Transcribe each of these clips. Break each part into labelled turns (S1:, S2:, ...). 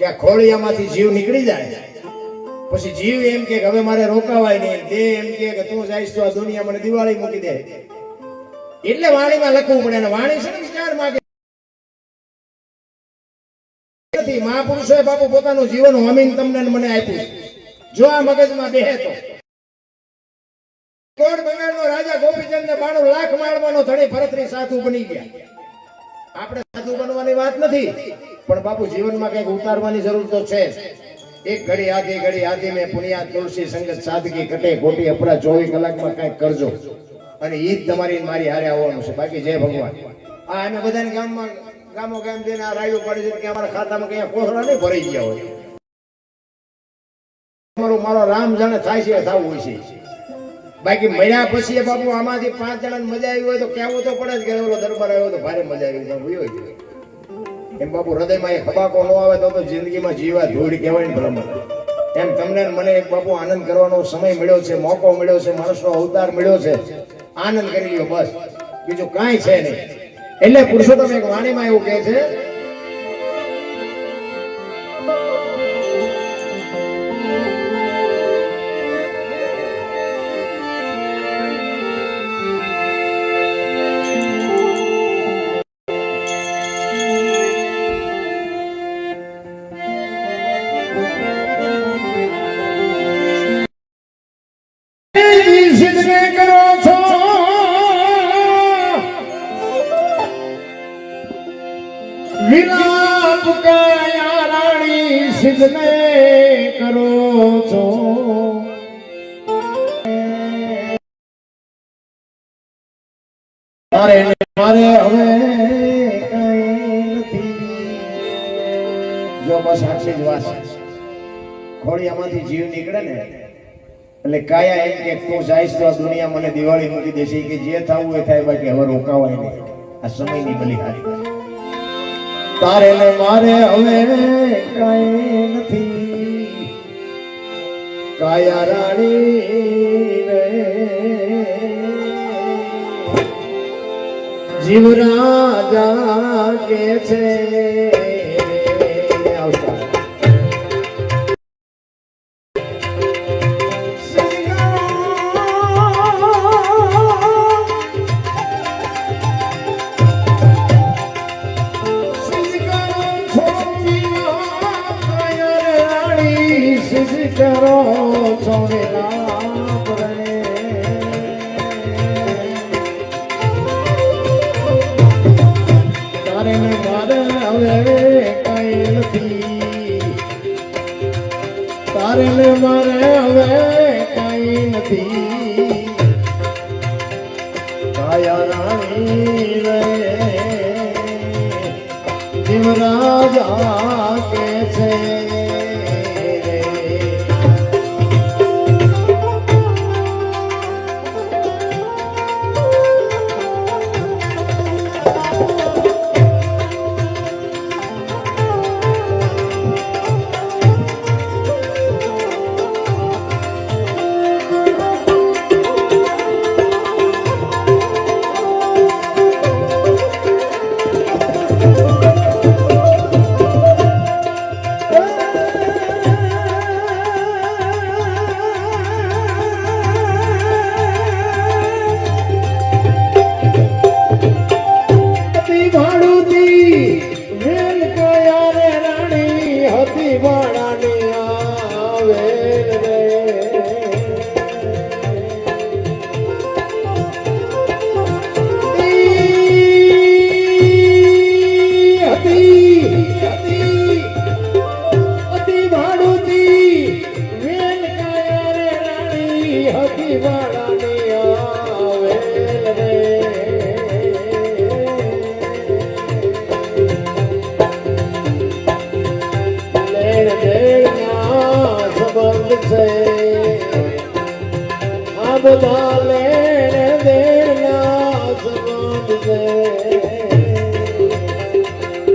S1: કે ખોળિયામાંથી જીવ નીકળી જાય પછી જીવ એમ કે હવે મારે રોકાવાય નહીં, દેહ એમ કે તું જઈશ તો આ દુનિયા મને દિવાળી મૂકી દે. એટલે વાણીમાં લખવું પડે અને વાણી છે ને વિચાર માંગે નથી. મહાપુરુષોએ બાપુ પોતાનું જીવન હોમીને તમને મને આપ્યું. જો આ મગજમાં બેહે તો કોડ બંગાળનો રાજા ગોપીચંદ ને 92 લાખ મારવાનો ધણી ભરતરી સાધુ બની ગયા. આપણે સાધુ બનવાની વાત નથી, પણ બાપુ જીવનમાં કઈક ઉતારવાની જરૂર તો છે. એક ઘડી આધી મેં પુણ્યા તુલસી સંગત સાદગી કટે ખોટી અપરા 24 કલાકમાં કઈક કરજો અને ઈ જ તમારી મારી હારે આવવાનું છે. બાકી જય ભગવાન. આ અમે બધાને ગામો ગામ જઈને આ રાયડું પાડી છે કે અમારા ખાતામાં કઈ કોસડા નહીં ભરાઈ ગયા હોય. મારો રામ જાણે થાય છે થવું હોય છે. બાકી મળ્યા પછી બાપુ આમાંથી 5 જણાને મજા આવી હોય તો કહેવું તો પડે જ કે ઓલો દરબાર આવ્યો તો ભારે મજા આવી. એમ બાપુ હૃદયમાં એ ખબાકો ન આવે તો જિંદગીમાં જીવા ધૂળ કહેવાય ને ભલામણ. એમ તમને મને એક બાપુ આનંદ કરવાનો સમય મળ્યો છે, મોકો મળ્યો છે, માણસનો અવતાર મળ્યો છે. આનંદ કરી લ્યો બસ, બીજું કાંઈ છે નહીં. એટલે પુરુષોત્તમ એક વાણીમાં એવું કહે છે વિલાપ કયા રાણી સિદ્ધને કરો છો. મારે હવે કઈ નથી. જો બસ આટલી જ વાત. ખોડિયામાંથી જીવ નીકળે ને એટલે કાયા એમ કે તું જઈશ તો આ દુનિયા મને દિવાળી મૂકી દેશે કે જે થવું એ થાય, બાકી હવે રોકાવાય નહીં. આ સમયની બલિહારી. તારે ને મારે હવે કઈ નથી. કાયા રાણી રે જીવ રાજા કે છે. કરો છોડેલા પરણે તારે ને મારે હવે કઈ નથી. તારે ને મારે હવે કઈ નથી. કાયા રાણી રે જીવ રાજા કે છે. બધા લેણ દેના સંબંધ છે.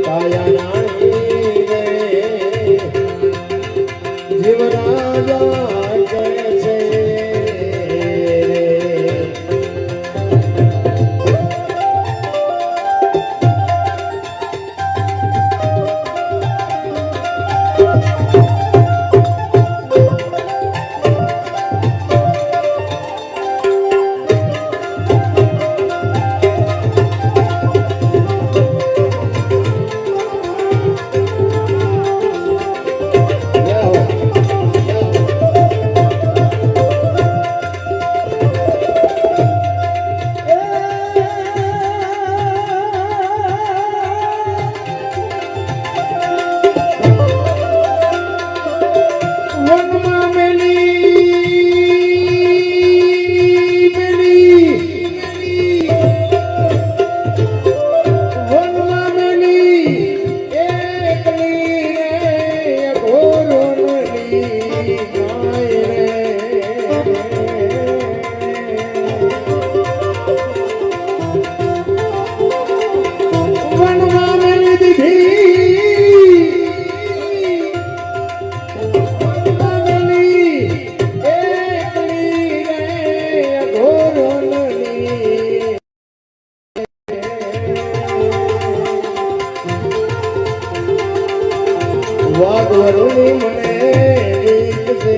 S1: કાયા રાણી રે જીવ રાજા કહે છે.
S2: વાઘવરુની મને દીકશે,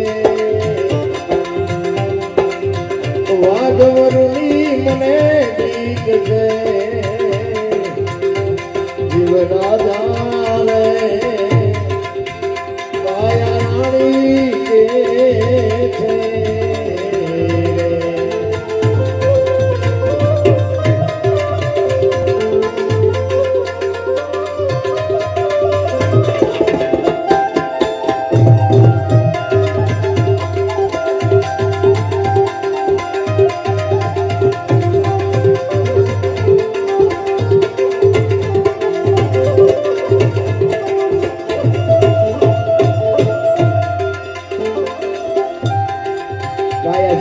S2: વાઘવરુની મને દીકશે, જીવના જાણે કાયા રાણી કે છે.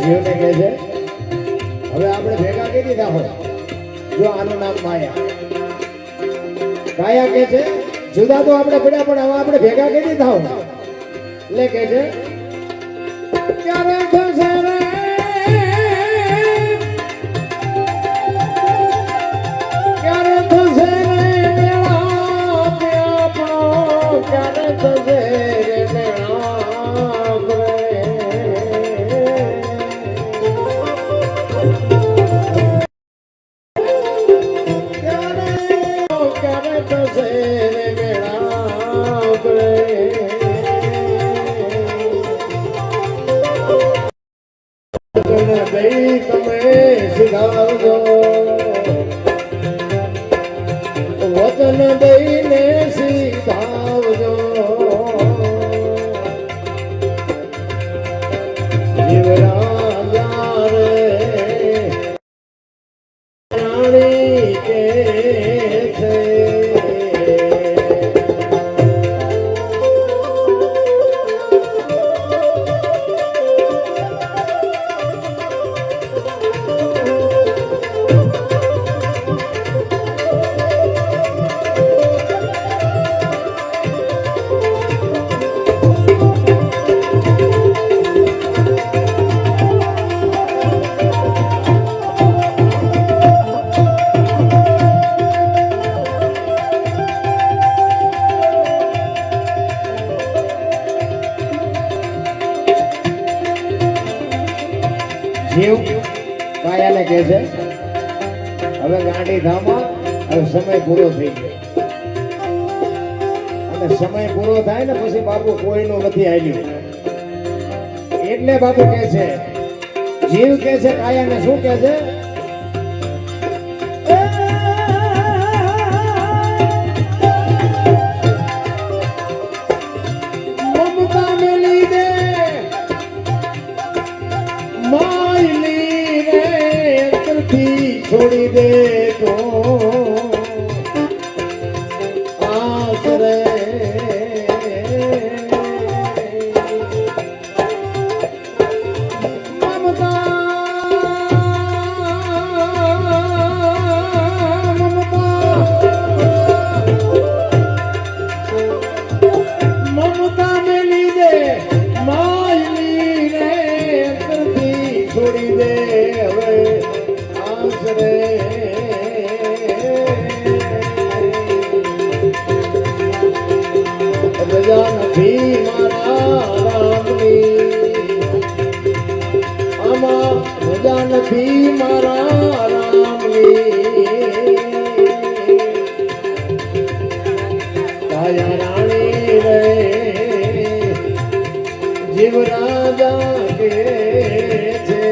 S2: જીવને કહે છે હવે આપણે ભેગા કરી દીધા હોય, જો આનું નામ માયા. કાયા કહે છે જુદા તો આપણે પડ્યા પણ હવે આપણે ભેગા કરી દીધા હોય એટલે કહે છે ક્યારે થશે રે, ક્યારે થશે રે મેળાપ આપણો, ક્યારે થશે રે મેળાપ રે. તમે સિધાવજો વચન દઈને સિધાવજો, જીવરાજા રે રાણી કે છે. જીવ કાયાને કહે છે હવે ગાંડી ધામા, હવે સમય પૂરો થઈ ગયો, અને સમય પૂરો થાય ને પછી બાપુ કોઈનું નથી આવ્યું. એટલે બાપુ કહે છે, જીવ કહે છે કાયાને શું કહે છે, મમતા મેલી દે માયલી રે અંતરથી છોડી દે તો આસરે. મમતા મેલી દે માયલી રે અંતરથી છોડી દે હવે આસરે. મારા રામની આમાં મજા નથી મારા રામની કાયા રાણી રે જીવ રાજા કે છે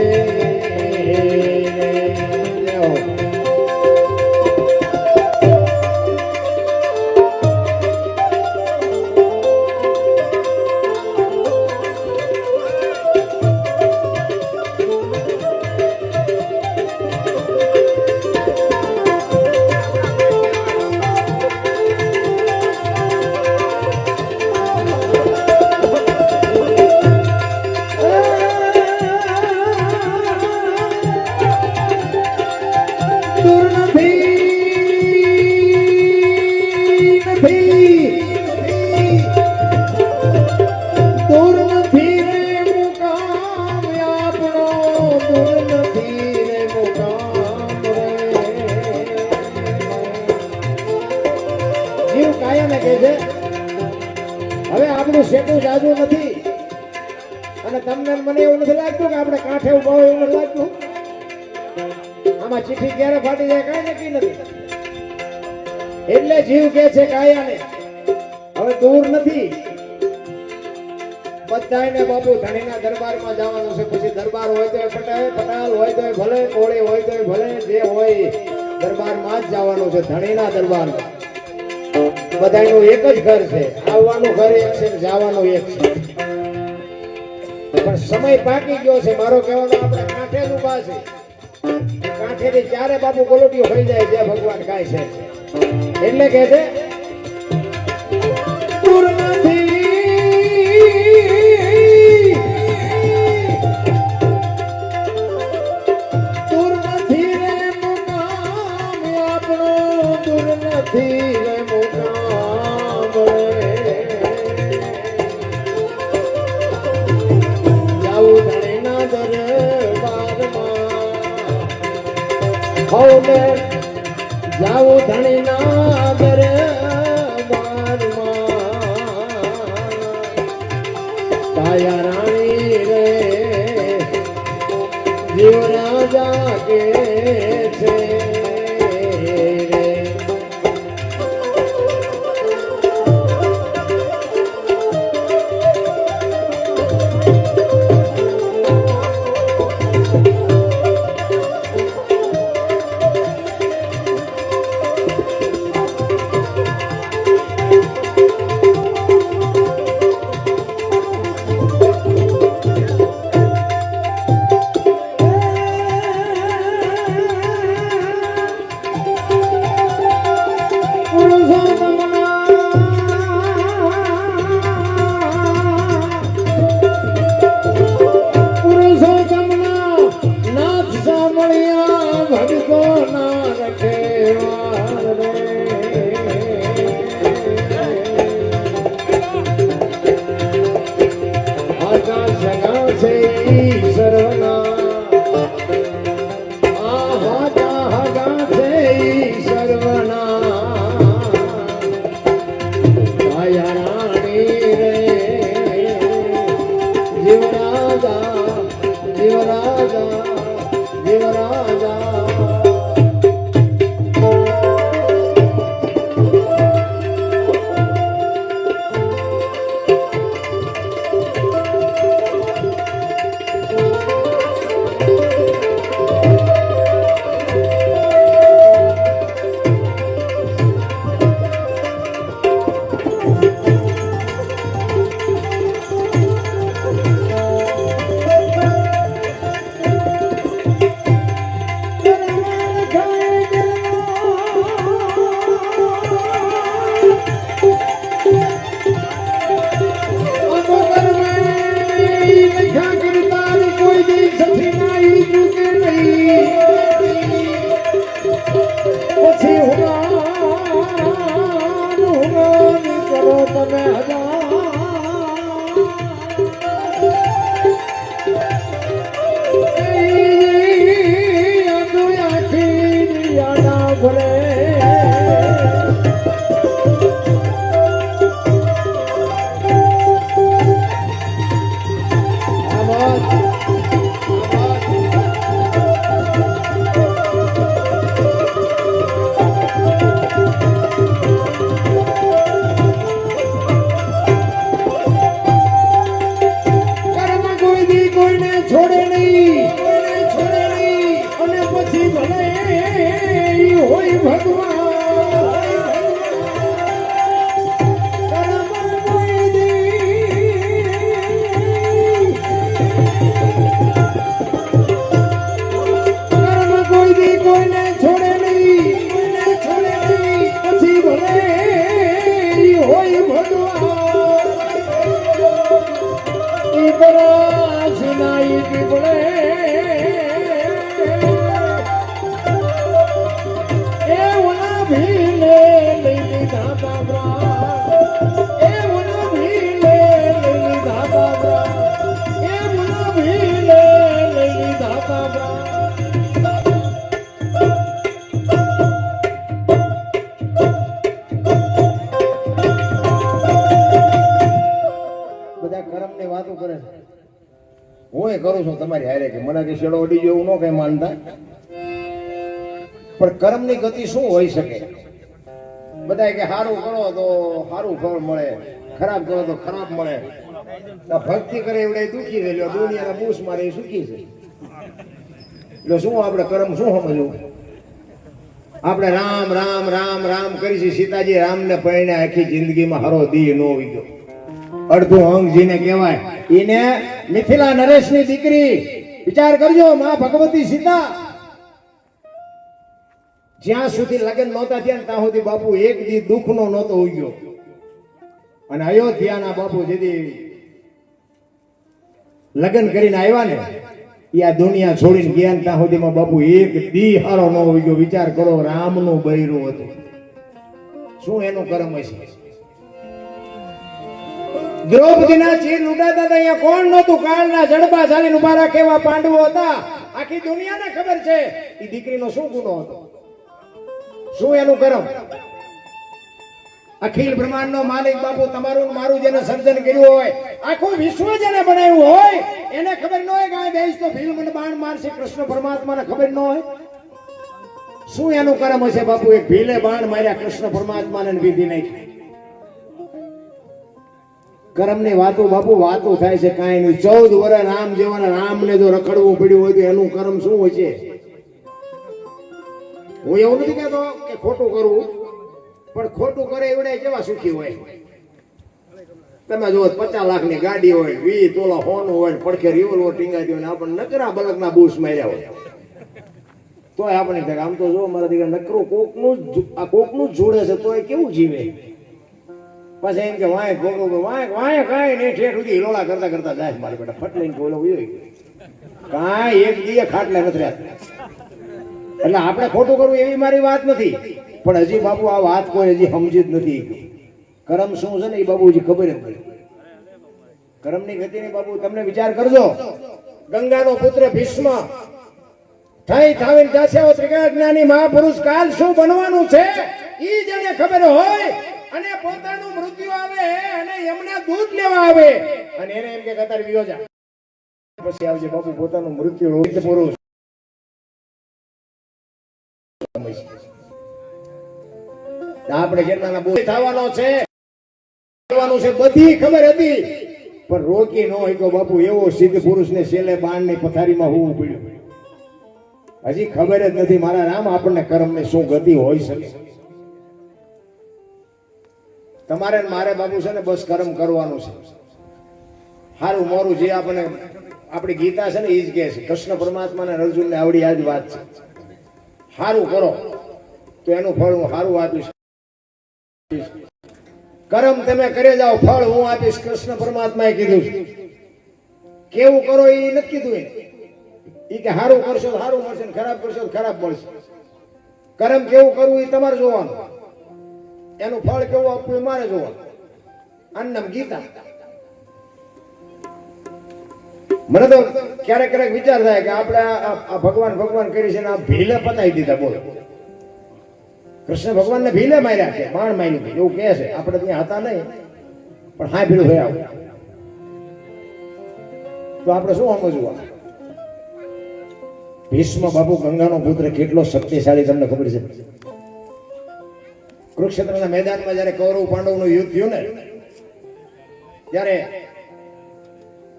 S2: હવે આપણું સેટું જાજુ નથી અને તમને મને એવું નથી લાગતું કે આપણે કાંઠે ઉભા હોય એવું નથી લાગતું આમાં ચીઠી ક્યારે ફાટી જાય કઈ નક્કી નથી એટલે જીવ કે છે કાયાને હવે દૂર નથી બધાને બાપુ ધણીના દરબારમાં જવાનું છે પછી દરબાર હોય તો પટાલ હોય તો ભલે કોળી હોય તો ભલે જે હોય દરબારમાં જ જવાનું છે ધણીના દરબારમાં બધાનું એક જ ઘર છે આવવાનું ઘર એક છે જવાનું એક છે પણ સમય પાકી ગયો છે મારો કહેવાનો આપણે કાંઠે જ ઊભા છે કાંઠેથી ચારે બાપુ ગોલોટીઓ થઈ જાય જે ભગવાન કાય છે એટલે કે છે દૂર નથી દૂર નથી રે મુકામ આપણો દૂર નથી રે મુકામ જાઉં ધણીના દરબારમાં હવે જાઉં ધણીના દરબારમાં કાયા રાણી રે જીવ રાજા કે છે કર્મની વાતો કરે છે. હું કરું છું તમારી હારે કે મને કે શેડો અડી ગયો એવું ન કઈ માનતા, પણ કર્મની ગતિ શું હોઈ શકે? બધા કે સારું કરો તો સારું ફળ મળે, ખરાબ કરો તો ખરાબ મળે. ભક્તિ કરે એવડે દુખી છે, દુનિયાના બૂસ મારે એ સુખી છે. એટલે શું આપણે કર્મ શું સમજવું? આપણે રામ રામ રામ રામ કરીશું. સીતાજી રામને પરણે આખી જિંદગીમાં હરો દી નો ગયો. અડધું અંગ જેને કહેવાય એને મિથિલા નરેશની દીકરી વિચાર કરજો, માં ભગવતી સીતા જ્યાં સુધી લગ્ન નહોતા થયા ત્યાં સુધી બાપુ એક દી દુઃખનો નહોતો ઉગ્યો. અને અયોધ્યાના બાપુ જેથી લગ્ન કરીને આવ્યા ને એ આ દુનિયા છોડીને ગયા ને ત્યાં સુધીમાં બાપુ એક દી હારો ન ઉગ્યો. વિચાર કરો, રામનું બૈરું હતું. શું એનું કર્મ હશે? દ્રૌપદીના ચીર લૂંટાતા હતા, અહીંયા કોણ નહોતું? કાળના જડબા ચાલીને ઉભા રાખે એવા પાંડવો હતા. આખી દુનિયાને ખબર છે એ દીકરીનો શું ગુનો હતો, શું એનું કર્મ? અખિલ બ્રહ્માંડનો માલિક બાપુ તમારું મારું જેને સર્જન કર્યું હોય, આખું વિશ્વ જેને બનાવ્યું હોય, એને ખબર ન હોય કે આ બેસ તો ભીલ મને બાણ મારશે. કૃષ્ણ પરમાત્માને ખબર ન હોય શું એનું કર્મ હશે? બાપુ એક ભીલે બાણ માર્યા, કૃષ્ણ પરમાત્માને વિધિ નાખી. કર્મની વાતો બાપુ વાતો થાય છે કાંઈ નહીં. 14 વર્ષ રામ જેવાના રામને જો રખડવું પડ્યું હોય તો એનું કર્મ શું હોય છે? હું એવું નથી કહેતો કે ખોટું કરવું, પણ ખોટું કરે એવડે કેવા સુખી હોય. તમે જો 50 લાખની ગાડી હોય, 20 તોલા હોનું હોય, પડખે રિવોલ્વર ટીંગાતી હોય, આપણને નકરા બલકના બૂસ માર્યા હોય, તોય આપણે આમ તો જો મારા દીકરા નકરું કોકનું જ જોડે છે તોય કેવું જીવે. પછી એમ કે વાય ભોગવ વાય કાંઈ નહીં, ઠેઠ સુધી હિલોળા કરતા કરતા જાય મારી બેટા ફટ લઈને કોઈલો કાંઈ એક દીએ ખાટલે નથી રહ્યા. એટલે આપણે ખોટું કરવું એવી મારી વાત નથી, પણ હજી બાપુ આ વાત કોઈ હજી સમજી જ નથી. કર્મ શું છે ને એ બાબુ હજી ખબર જ નથી. કર્મની ગતિની બાબુ તમને વિચાર કરજો. ગંગાનો પુત્ર ભીષ્મ થઈ થાવીને દાસ્યાઓ ત્રિકાળ મહાપુરુષ કાલ શું બનવાનું છે ઈ જેને ખબર હોય, અને પોતાનું મૃત્યુ આવે અને એમને દૂધ લેવા આવે અને એને એમ કે કતાર વિયો જા, પછી આવજે બાપુ પોતાનું મૃત્યુ રોહિત પુરુષ. આપણે કેટલાના બોલ થવાનો છે બધી ખબર હતી, પણ રોકી ન હોય તો બાપુ એવો સિદ્ધ પુરુષને છેલ્લે બાણની પથારીમાં હોવું પડ્યું. હજી ખબર જ નથી મારા રામ આપણને કર્મને શું ગતિ હોઈ શકે. તમારે મારે બાપુ છે ને બસ કર્મ કરવાનું છે. સારું મોરું જે આપણે આપણી ગીતા છે ને એ જ કહે છે, કૃષ્ણ પરમાત્માને અર્જુનને આવડી આ જ વાત છે. સારું કરો તો એનું ફળ હું સારું આપીશ. કર્મ તમે કરે જાઓ, ફળ હું આપીશ. કૃષ્ણ પરમાત્માએ કીધું છે. કેવું કરો એ નથી કીધું એ કે સારું કરશો તો સારું મળશે, ખરાબ કરશો તો ખરાબ મળશે. કર્મ કેવું કરવું એ તમારે જોવાનું, એનું ફળ કેવું આપવું એ મારે જોવાનું. આનું ગીતા. મને તો ક્યારેક ક્યારેક વિચાર થાય કે આપણે આ ભગવાન ભગવાન કરી છે ને આ ભીલે પતાવી દીધા. બોલો, કૃષ્ણ ભગવાનને ભીલે માર્યા છે, બાણ માર્યું છે એવું કહે છે. આપણે ત્યાં હતા નહીં, પણ હા ભીલું હોય આવું તો આપણે શું સમજવું? ભીષ્મ બાપુ ગંગાનો પુત્ર કેટલો શક્તિશાળી તમને ખબર છે? કુરુક્ષેત્રના મેદાનમાં જયારે કૌરવ પાંડવનું યુદ્ધ થયું ને ત્યારે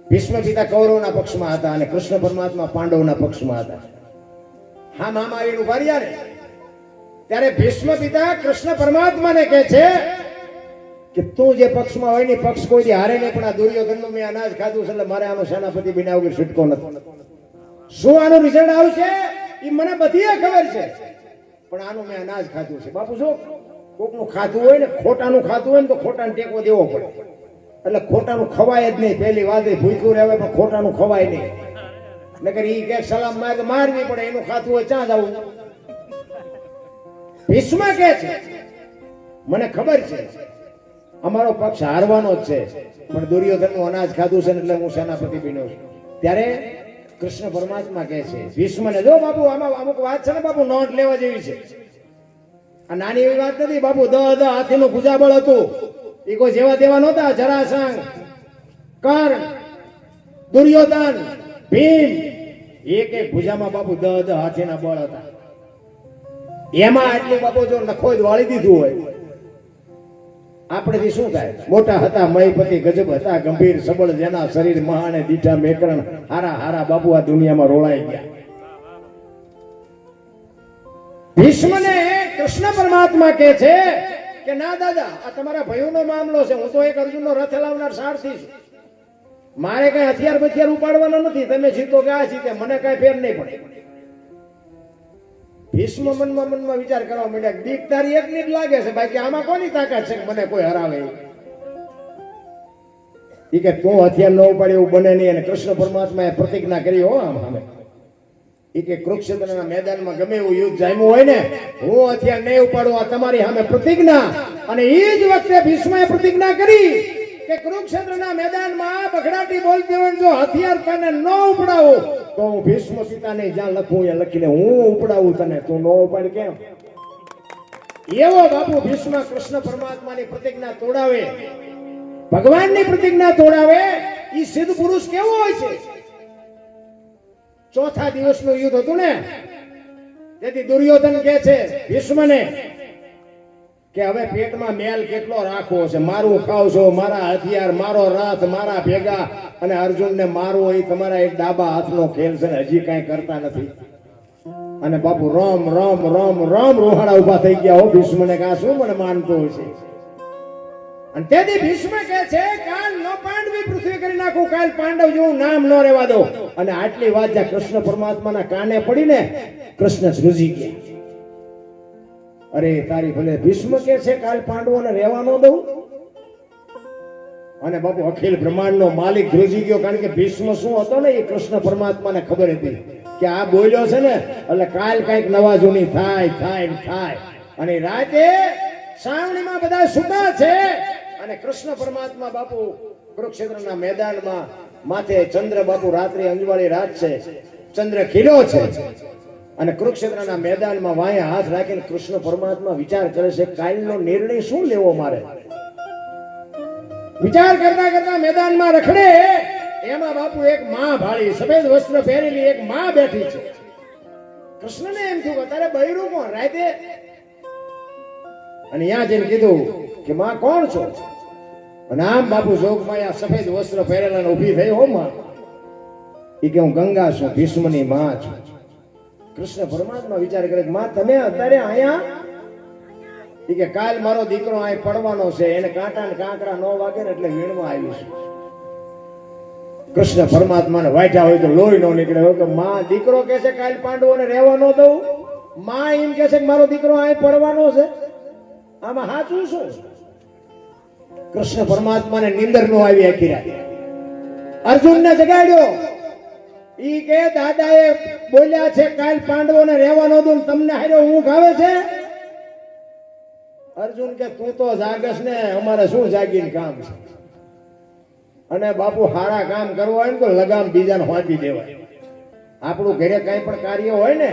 S2: ભીષ્મ પિતા કૌરવના પક્ષમાં હતા અને કૃષ્ણ પરમાત્મા પાંડવના પક્ષમાં હતા. હા મામા આવીને ઉભા રહ્યા ને ત્યારે ભીષ્મ પિતા કૃષ્ણ પરમાત્માને કહે છે કે તું જે પક્ષમાં હોય ને પક્ષ કોઈ હારે નહીં, પણ આ દુર્યોધનનું મેં અનાજ ખાધું છે એટલે મારે આનો સેનાપતિ બન્યા વગર છૂટકો નથી. શું આનું રિઝલ્ટ આવશે એ મને બધી ખબર છે, પણ આનું મેં અનાજ ખાધું છે. બાપુ શું કોકનું ખાધું હોય ને, ખોટાનું ખાધું હોય ને તો ખોટાને ટેકો દેવો પડે. એટલે ખોટાનું ખવાય જ નહીં. પહેલી વાત એ ભૂખ્યું રહેવાય પણ ખોટાનું ખવાય નહીં. નકર ઈ કે સલામ મારે તો મારવી પડે, એનું ખાતું હોય ચા જવું. ભીષ્મ કે છે મને ખબર છે અમારો પક્ષ હારવાનો જ છે, પણ દુર્યોધનનું અનાજ ખાધું છે એટલે હું સેનાપતિ બન્યો છું. ત્યારે કૃષ્ણ પરમાત્મા કહે છે ભીષ્મને, જો બાપુ આમાં અમુક વાત છે ને બાપુ નોટ લેવા જેવી છે. આ નાની એવી વાત નથી બાપુ. 10 હાથીનું ભુજાબળ હતું. એ કોઈ જેવા તેવા નહોતા. જરાસંઘ કર્ણ, દુર્યોધન, ભીમ, એક એક ભુજામાં બાપુ 10 હાથીના બળ હતા. એમાં આટલું બાપુ જો નખો જ વાળી દીધું હોય, આપણેથી શું થાય? મોટા હતા મહીપતિ, ગજબ હતા ગંભીર, સબળ, જેના શરીર મહાને દીઠા મેકરણ, હારા હારા બાપુ આ દુનિયામાં રોળાઈ ગયા. ભીષ્મને કૃષ્ણ પરમાત્મા કહે છે કે ના દાદા, આ તમારા ભાઈઓનો મામલો છે, હું તો એક અર્જુનનો રથ લાવનાર સારથી છું, મારે કઈ હથિયાર બથિયાર ઉપાડવાનો નથી, તમે જીતો કે આ જીતે મને કઈ ફેર નહીં પડે. ભીષ્મ મનમાં વિચાર કરવા માંડ્યા, બીક તારી એકની જ લાગે છે, બાકી આમાં કોની તાકાત છે કે મને કોઈ હરાવે? ઈ કે તું હથિયાર ન ઉપાડે એવું બને નહીં. અને કૃષ્ણ પરમાત્માએ પ્રતિજ્ઞા કરી હો આમ સામે, ઈ કે કુરુક્ષેત્રના મેદાનમાં ગમે એવું યુદ્ધ જામ્યું હોય ને, હું હથિયાર નહીં ઉપાડું, આ તમારી સામે પ્રતિજ્ઞા. અને એ જ વખતે ભીષ્મએ પ્રતિજ્ઞા કરી કે કુરુક્ષેત્રના મેદાનમાં બગડાટી બોલતી હોય, જો હથિયાર તને ન ઉપડાવું તો હું ભીષ્મ પિતાને જ્યાં લખું એ લખીને હું ઉપડાવું તને, તું ન ઉપાડ કેમ? એવો બાપુ ભીષ્મ કૃષ્ણ પરમાત્માની પ્રતિજ્ઞા તોડાવે, ભગવાનની પ્રતિજ્ઞા તોડાવે. ઈ સિદ્ધ પુરુષ કેવો હોય છે? ચોથા દિવસનું યુદ્ધ હતું ને, તેથી દુર્યોધન કહે છે ભીષ્મને કે હવે પેટમાં મેલ કેટલો રાખવો છે, મારું ખાવ છો, મારા હથિયાર, મારો રથ, મારા ભેગા, અને અર્જુનને મારવો એ તમારા એક ડાબા હાથનો ખેલ છે, હજી કાંઈ કરતા નથી. અને બાપુ રમ રમ રમ રમ રોહાડા ઉભા થઈ ગયા હો ભીષ્મને, કે આ શું મને માનતો છે? અને તેથી ભીષ્મ કહે છે કાલ નો પાંડવી પૃથ્વી કરી નાખું, કાલ પાંડવ જેવું નામ ન રહેવા દો. અને આટલી વાત જ્યાં કૃષ્ણ પરમાત્માના કાને પડીને કૃષ્ણ ધ્રુજી ગયા. અરે તારી ભલે ભીષ્મ કે છે કાલ પાંડવોને રહેવા ન દઉં. અને બાપુ અખિલ બ્રહ્માંડનો માલિક ધ્રુજી ગયો, કારણ કે ભીષ્મ શું હતો ને એ કૃષ્ણ પરમાત્માને ખબર હતી કે આ બોલ્યો છે ને એટલે કાલ કઈક નવા જૂની થાય. અને રાતે સાવણીમાં બધા સૂતા છે, અને કૃષ્ણ પરમાત્મા બાપુ કુરુક્ષેત્રના મેદાનમાં માથે ચંદ્ર બાપુ, રાત્રે અંજવાળી રાત છે, ચંદ્ર ખીલો છે, અને કુરુક્ષેત્રના મેદાનમાં વાયા હાથ રાખીને કૃષ્ણ પરમાત્મા વિચાર કરે છે કાલનો નિર્ણય શું લેવો મારે. વિચાર કરતા કરતા મેદાનમાં રખડે, એમાં બાપુ એક માં ભાળી, સફેદ વસ્ત્ર પહેરેલી એક માં બેઠી છે. કૃષ્ણને એમ થયું તારે બૈરું કોણ રાતે? અને ત્યાં જઈને કીધું કે માં કોણ છો? અને આમ બાપુ જોગમાયા સફેદ વસ્ત્ર પહેરેલા ઉભી થઈ, હો માં. એ કે હું ગંગા છું, ભીષ્મની માં છું. કૃષ્ણ પરમાત્મા વિચાર કરે કે માં તમે અત્યારે અહીંયા? એ કે કાલ મારો દીકરો અહીં પડવાનો છે, એને કાંટા ને કાંકરા ન વાગે ને એટલે વીણમાં આવ્યું છે. કૃષ્ણ પરમાત્માને વાંચ્યા હોય તો લોહી ન નીકળે હોય કે માં દીકરો કે છે કાલ પાંડવોને રહેવા ન દઉં, માં એમ કે છે કે મારો દીકરો અહીં પડવાનો છે, આમાં સાચું શું? કૃષ્ણ પરમાત્માને નીંદર નો આવી આખી રાત. અર્જુનને જગાડ્યો, ઈ કે દાદાએ બોલ્યા છે કાલ પાંડવોને રહેવા ન દઉં, તમને હાર્યો ઊંઘ આવે છે? અર્જુન કે તું તો જાગસ ને, અમારે શું જાગીને કામ છે? અને બાપુ હારા કામ કરવું હોય ને તો લગામ બીજાને વાંચી દેવાય. આપણું ઘરે કઈ પણ કાર્ય હોય ને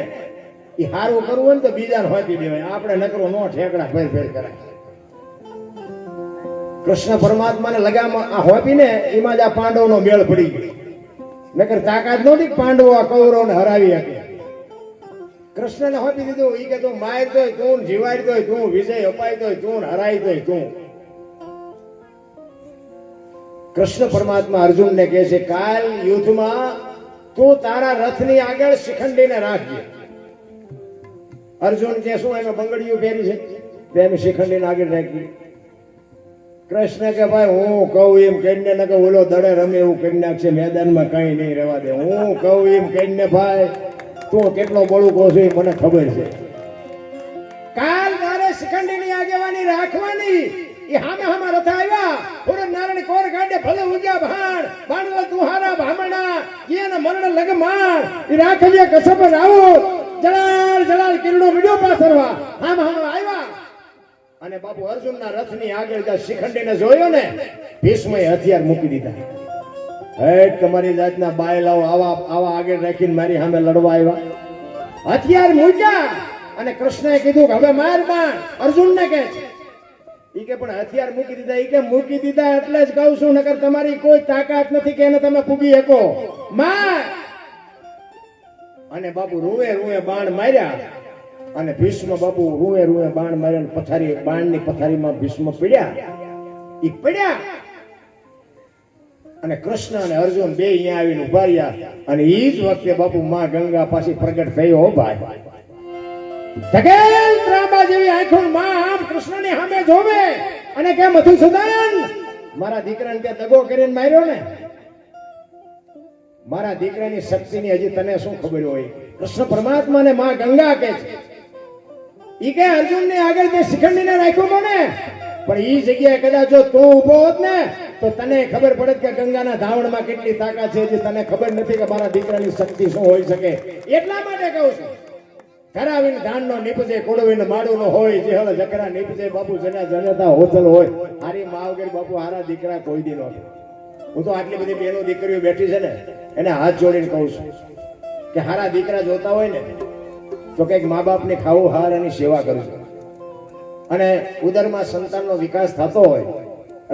S2: એ હારું કરવું હોય ને તો બીજાને વાંચી દેવાય, આપણે નકરો નો ઠેકડા ફેર કરાય. કૃષ્ણ પરમાત્માને લગામ આ હોપીને એમાં જ આ પાંડવનો મેળ પડી ગયો, નકર તાકાત નહોતી પાંડવો આ કૌરવને હરાવી શકે. કૃષ્ણને હોપી દીધું. ઈ કે તું માર તોય તું, જીવાડ તોય તું, વિજય અપાય તોય તું, હરાય તોય તું. કૃષ્ણ પરમાત્મા અર્જુનને કહે છે કાલ યુદ્ધમાં તું તારા રથની આગળ શિખંડીને રાખજે. અર્જુન કે શું એનો બંગડીયું પહેરી છે? તેમ શિખંડીને આગળ રાખી. કૃષ્ણ કે ભાઈ હું કહું એમ કહીને, ન કે ઓલો દડે રમે એવું કરી નાખશે, મેદાનમાં કઈ નહીં રહેવા દે. હું કહું એમ કહીને ભાઈ તું કેટલો બળુકો છે એ મને ખબર છે. કાલ તારે શિખંડીની આગેવાની રાખવાની. એ હામે હામા રથ આવ્યા, પૂરણ નારાયણ કોર ગાડે ભલે ઉગ્યા ભાણ, બાણવા તુહારા ભામણા, એને મરણ લગમાણ, એ રાખજે કસબ રાવો, જલાલ જલાલ કિરણો વિડિયો પાથરવા હામ હામ આવ્યા. અને બાપુ અર્જુનના રથની આગળ જ્યાં શિખંડીને જોયો ને, ભીષ્મએ હથિયાર મૂકી દીધા. હેટ તમારી જાતના બાયલાઓ આવા આગળ રાખીને મારી સામે લડવા આવ્યા. હથિયાર મૂક્યા અને કૃષ્ણએ કીધું કે હવે માર બાણ. અર્જુનને કહે છે ઈ કે પણ હથિયાર મૂકી દીધા. ઈ કે મૂકી દીધા એટલે જ કહું છું, નકર તમારી કોઈ તાકાત નથી કે એને તમે પૂગી શકો. માર! અને બાપુ રૂએ રૂએ બાણ માર્યા અને ભીષ્મ બાપુ રૂએ રૂએ બાણ માર્યા અને પથારી બાણની પથારીમાં ભીષ્મ પડ્યા. ઈ પડ્યા અને કૃષ્ણ અને અર્જુન બે અહીંયા આવીને ઉભા રહ્યા. અને ઈ જ વખતે બાપુ માં ગંગા પાછી પ્રગટ થઈ. હો ભાઈ, ધકેલ ત્રાંબા જેવી આંખો માં આમ કૃષ્ણની સામે જોવે અને કે મધુસૂદન, મારા દીકરાને કે દગો કરીને માર્યો ને, મારા દીકરાની શક્તિની હજી તને શું ખબર હોય? કૃષ્ણ પરમાત્માને માં ગંગા કે છે. ઈ કે અર્જુનને આગળ તે શિખંડીને રાખ્યો કોને? પણ ઈ જગ્યાએ કદાચ જો તું ઊભો હોત ને તો તને ખબર પડે કે ગંગાના ધાવણમાં કેટલી તાકાત છે. હજી તને ખબર નથી કે મારા દીકરાની શક્તિ શું હોઈ શકે. એટલા માટે કહું છું, કરાવીને ધાનનો નીપજે, કોડવીને માડુનો હોય, જે હળ જકરા નીપજે, બાપુ જના જનતા હોતલ હોય. હારી મા વગર બાપુ હારા દીકરા કોઈ દી નહોતો. હું તો આટલી બધી બહેનો દીકરીઓ બેઠી છે ને એને હાથ જોડીને કહું છું કે હારા દીકરા જોતા હોય ને તો કંઈક મા બાપને ખાવું હારાની સેવા કરું છું. અને ઉદરમાં સંતાનનો વિકાસ થતો હોય,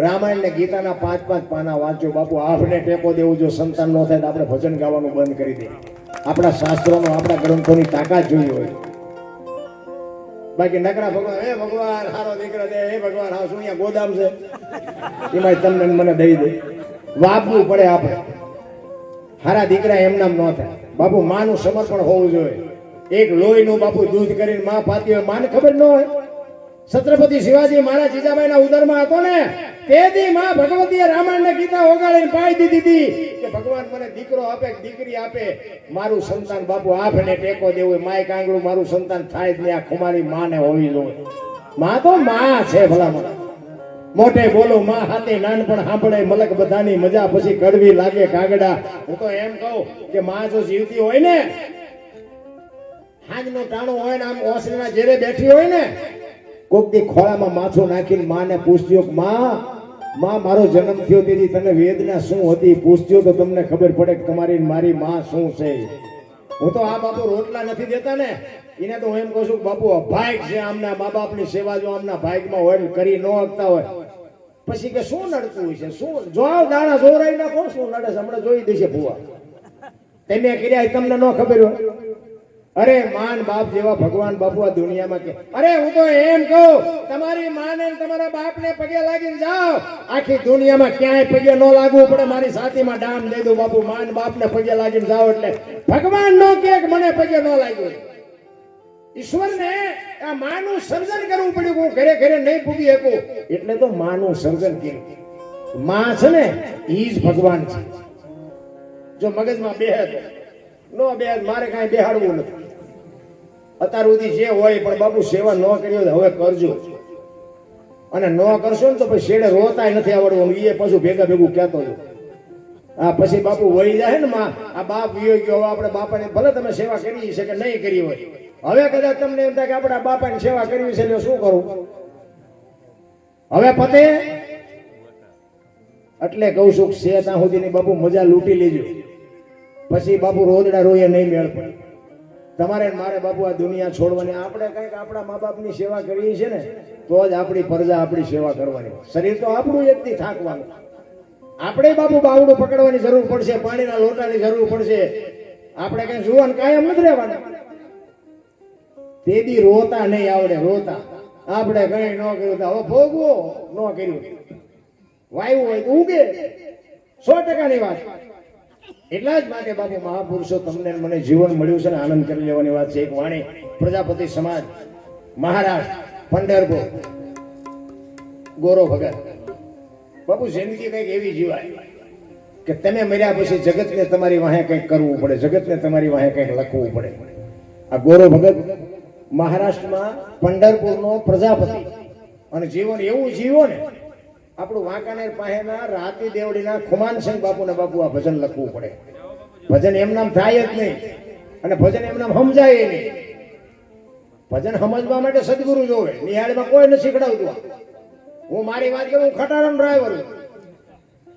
S2: રામાયણ ને ગીતાના 5-5 પાના વાંચો બાપુ. આપણે ટેકો દેવું, જો સંતાન ન થાય તો આપણે ભજન ગાવાનું બંધ કરી દઈએ. આપણા શાસ્ત્રોનો, આપણા ગ્રંથોની તાકાત જોઈ હોય. બાકી નકરા ભગવાન, હે ભગવાન હારો દીકરો દે, હે ભગવાન હા શું અહીંયા ગોદામ છે એમાં તમને મને દઈ દે. વાપવું પડે આપણે. હારા દીકરા એમ નામ ન થાય બાપુ. માનું સમર્પણ હોવું જોઈએ. એક લોહીનું બાપુ દૂધ કરીને માં પાતી હોય, માને ખબર ન હોય. છત્રપતિ શિવાજી મારા જીજાબાઈના ઉદરમાં હતો ને તેથી માં ભગવતીએ રામાયણ ને ગીતા ઓગાળીને પાઈ દીધી હતી કે ભગવાન મને દીકરો આપે કે દીકરી આપે, મારું સંતાન બાપુ આપને ટેકો દેવું. માય કાંગડું મારું સંતાન થાય જ નહીં. આ ખુમારી માને હોવી જોઈએ. માં તો માં છે ભલામણ. મોટે બોલો માં હાથે નાનપણ સાંભળે મલક બધાની મજા, પછી કડવી લાગે કાગડા. હું તો એમ કહું કે માં જો જીવતી હોય ને, હાજનો ટાણું હોય ને આમ ઓસરીના જેરે બેઠી હોય ને, કોક દી ખોળામાં માથું નાખીને માને પૂછજો કે માં મારો જન્મ થયો તેથી તને વેદના શું હતી પૂછજો તો તમને ખબર પડે કે તમારી મારી માં શું છે. હું તો આ બાપુ રોટલા નથી દેતા ને એને તો હું એમ કહું છું કે બાપુ અભાગ છે. આમના મા બાપની સેવા જો આમના ભાગમાં હોય કરી ન શકતા હોય પછી કે શું નડતું હોય છે? શું જો દાણા જોરાઈ નાખો, શું નડે છે? હમણાં જોઈ દેશે ભુવા. તમે કર્યા તમને ન ખબર હોય. અરે માન બાપ જેવા ભગવાન બાપુ આ દુનિયામાં કે. અરે હું તો એમ કહું, તમારી માને તમારા બાપને પગે લાગીને જાઓ. આખી દુનિયામાં ક્યાંય પગે ન લાગવું પડે. મારી સાથીમાં ડામ દઈ દઉં બાપુ. માન બાપને પગે લાગીને જાઓ એટલે ભગવાન નો કે મને પગે ન લાગ્યો. ઈશ્વરને આ માનું સર્જન કરવું પડ્યું. હું ઘરે ઘરે નહીં પૂગી શકું એટલે તો માનું સર્જન કર્યું. માં છે ને ઈ જ ભગવાન છે. જો મગજમાં બેહે નો બેહે મારે કાંઈ બેહાડવું નથી. અત્યાર સુધી જે હોય પણ બાપુ સેવા ન કરી હોય હવે કરજો. અને ન કરશો ને તો પછી શેડે રોતાય નથી આવડવું. એ પાછું ભેગા ભેગું કહેતો છું. આ પછી બાપુ વહી જાય ને માં, આ બાપ વિયો ગયો. હવે આપણે બાપાની ભલે તમે સેવા કરી છે કે નહીં કરી હોય, હવે કદાચ તમને એમ થાય કે આપણા બાપાની સેવા કરવી છે એટલે શું કરું? હવે પતે એટલે કહું છું છે ત્યાં સુધીની બાપુ મજા લૂંટી લેજો. પછી બાપુ રોદડા રોયે નહીં મેળ પડે. તમારે મારે બાપુ આ દુનિયા છોડવાની. આપણે કંઈક આપણા મા બાપની સેવા કરીએ છીએ ને તો જ આપણી પ્રજા આપણી સેવા કરવાની. શરીર તો આપણું એકથી થાકવાનું. આપણે બાપુ બાવડું પકડવાની જરૂર પડશે, પાણીના લોટાની જરૂર પડશે. આપણે કઈ જુવાન કાયમ નથી રહેવાના. તે દી રોતા નહીં આવડે. રોતા આપણે કઈ ન કર્યું તો હવે ભોગવો ન કર્યું. વાયુ હોય તો ઉગે. 100%ની વાત. એટલા જ માટે બાપુ મહાપુરુષો તમને મને જીવન મળ્યું છે ને આનંદ કરી લેવાની વાત છે. એક વાણી પ્રજાપતિ સમાજ મહારાષ્ટ્ર પંઢરપુર ગોરો ભગત. બાપુ જિંદગી કંઈક એવી જીવાય કે તમે મર્યા પછી જગતને તમારી વાહે કંઈક કરવું પડે, જગતને તમારી વાહે કંઈક લખવું પડે. આ ગોરો ભગત મહારાષ્ટ્રમાં પંઢરપુરનો પ્રજાપતિ અને જીવન એવું જીવો ને આપણું વાંકાનેર પાસેના રાતી દેવડીના ખુમાનસિંહ બાપુ ને બાપુ આ ભજન લખવું પડે. ભજન એમ નામ થાય જ નહીં અને ભજન એમ નામ સમજાય નહીં. ભજન સમજવા માટે સદગુરુ જોવે. નિહાળમાં કોઈ નથી શીખડાવતું. હું મારી વાત કરું, ખટારાનો ડ્રાઈવર.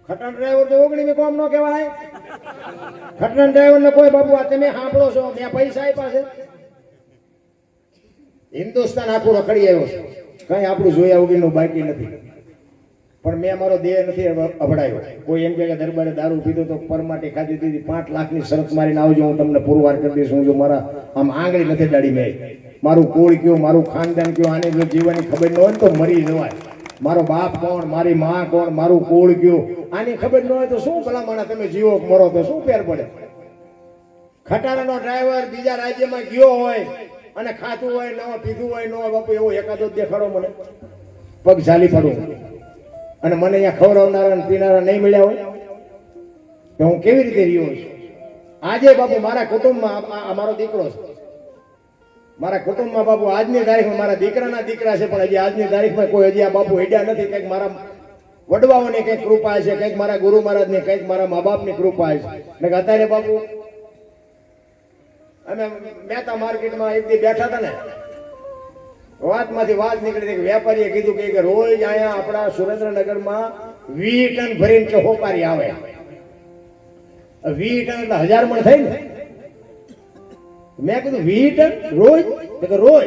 S2: ખટાણ ડ્રાઈવર તો ઓગણીમી કોમ નો કહેવાય. ખટાણ ડ્રાઈવર ને કોઈ બાપુ આ તમે સાંભળો છો, મેં પૈસા આપ્યા છે. હિન્દુસ્તાન આખું રખડી આવ્યો છે. કઈ આપણું જોયા વગરનું બાકી નથી. પણ મેં મારો દેહ નથી અભડાયો. કોઈ એમ કહે કે દરબારે દારૂ પીધો તો પરમાટી ખાધી દીધી, 5 લાખની શરત મારીને આવજો, હું તમને પુરવાર કરી દઈશ. હું જો મારા આમ આંગળી નથી દાડી મેં, મારું કુળ કયું, મારું ખાનદાન કયું, આને જો જીવવાની ખબર ન હોય ને તો મરી જવાય. મારો બાપ કોણ, મારી માં કોણ, મારું કુળ કયું, આની ખબર ન હોય તો શું ભલામણ તમે જીવો કે મરો તો શું ફેર પડે? ખટારાનો ડ્રાઈવર બીજા રાજ્યમાં ગયો હોય અને ખાતું હોય ન પીધું હોય ન હોય, બાપુ એવો એકાદો જ દેખાડો મને, પગ ઝાલી પડું. અને મને અહીંયા ખવડાવનારા અને પીનારા નહીં મળ્યા હોય તો હું કેવી રીતે રહ્યો છું? આજે બાપુ મારા કુટુંબમાં આ મારો દીકરો છે, મારા કુટુંબમાં બાપુ આજની તારીખમાં મારા દીકરાના દીકરા છે, પણ હજી આજની તારીખમાં કોઈ હજી આ બાપુ હેડ્યા નથી. કંઈક મારા વડવાઓની કંઈક કૃપા છે, કંઈક મારા ગુરુ મહારાજની, કંઈક મારા મા બાપની કૃપા છે. મેં અત્યારે બાપુ અમે મહેતા માર્કેટમાં એક દી બેઠા હતા ને, વાતમાંથી વાત નીકળી કે વેપારીએ કીધું કે રોજ અહીંયા આપણા સુરેન્દ્રનગરમાં 20 ટન ભરીને કે હોકારી આવે. 20 ટન એટલે 1000 મણ થાય ને. મેં કીધું 20 ટન રોજ? તો રોજ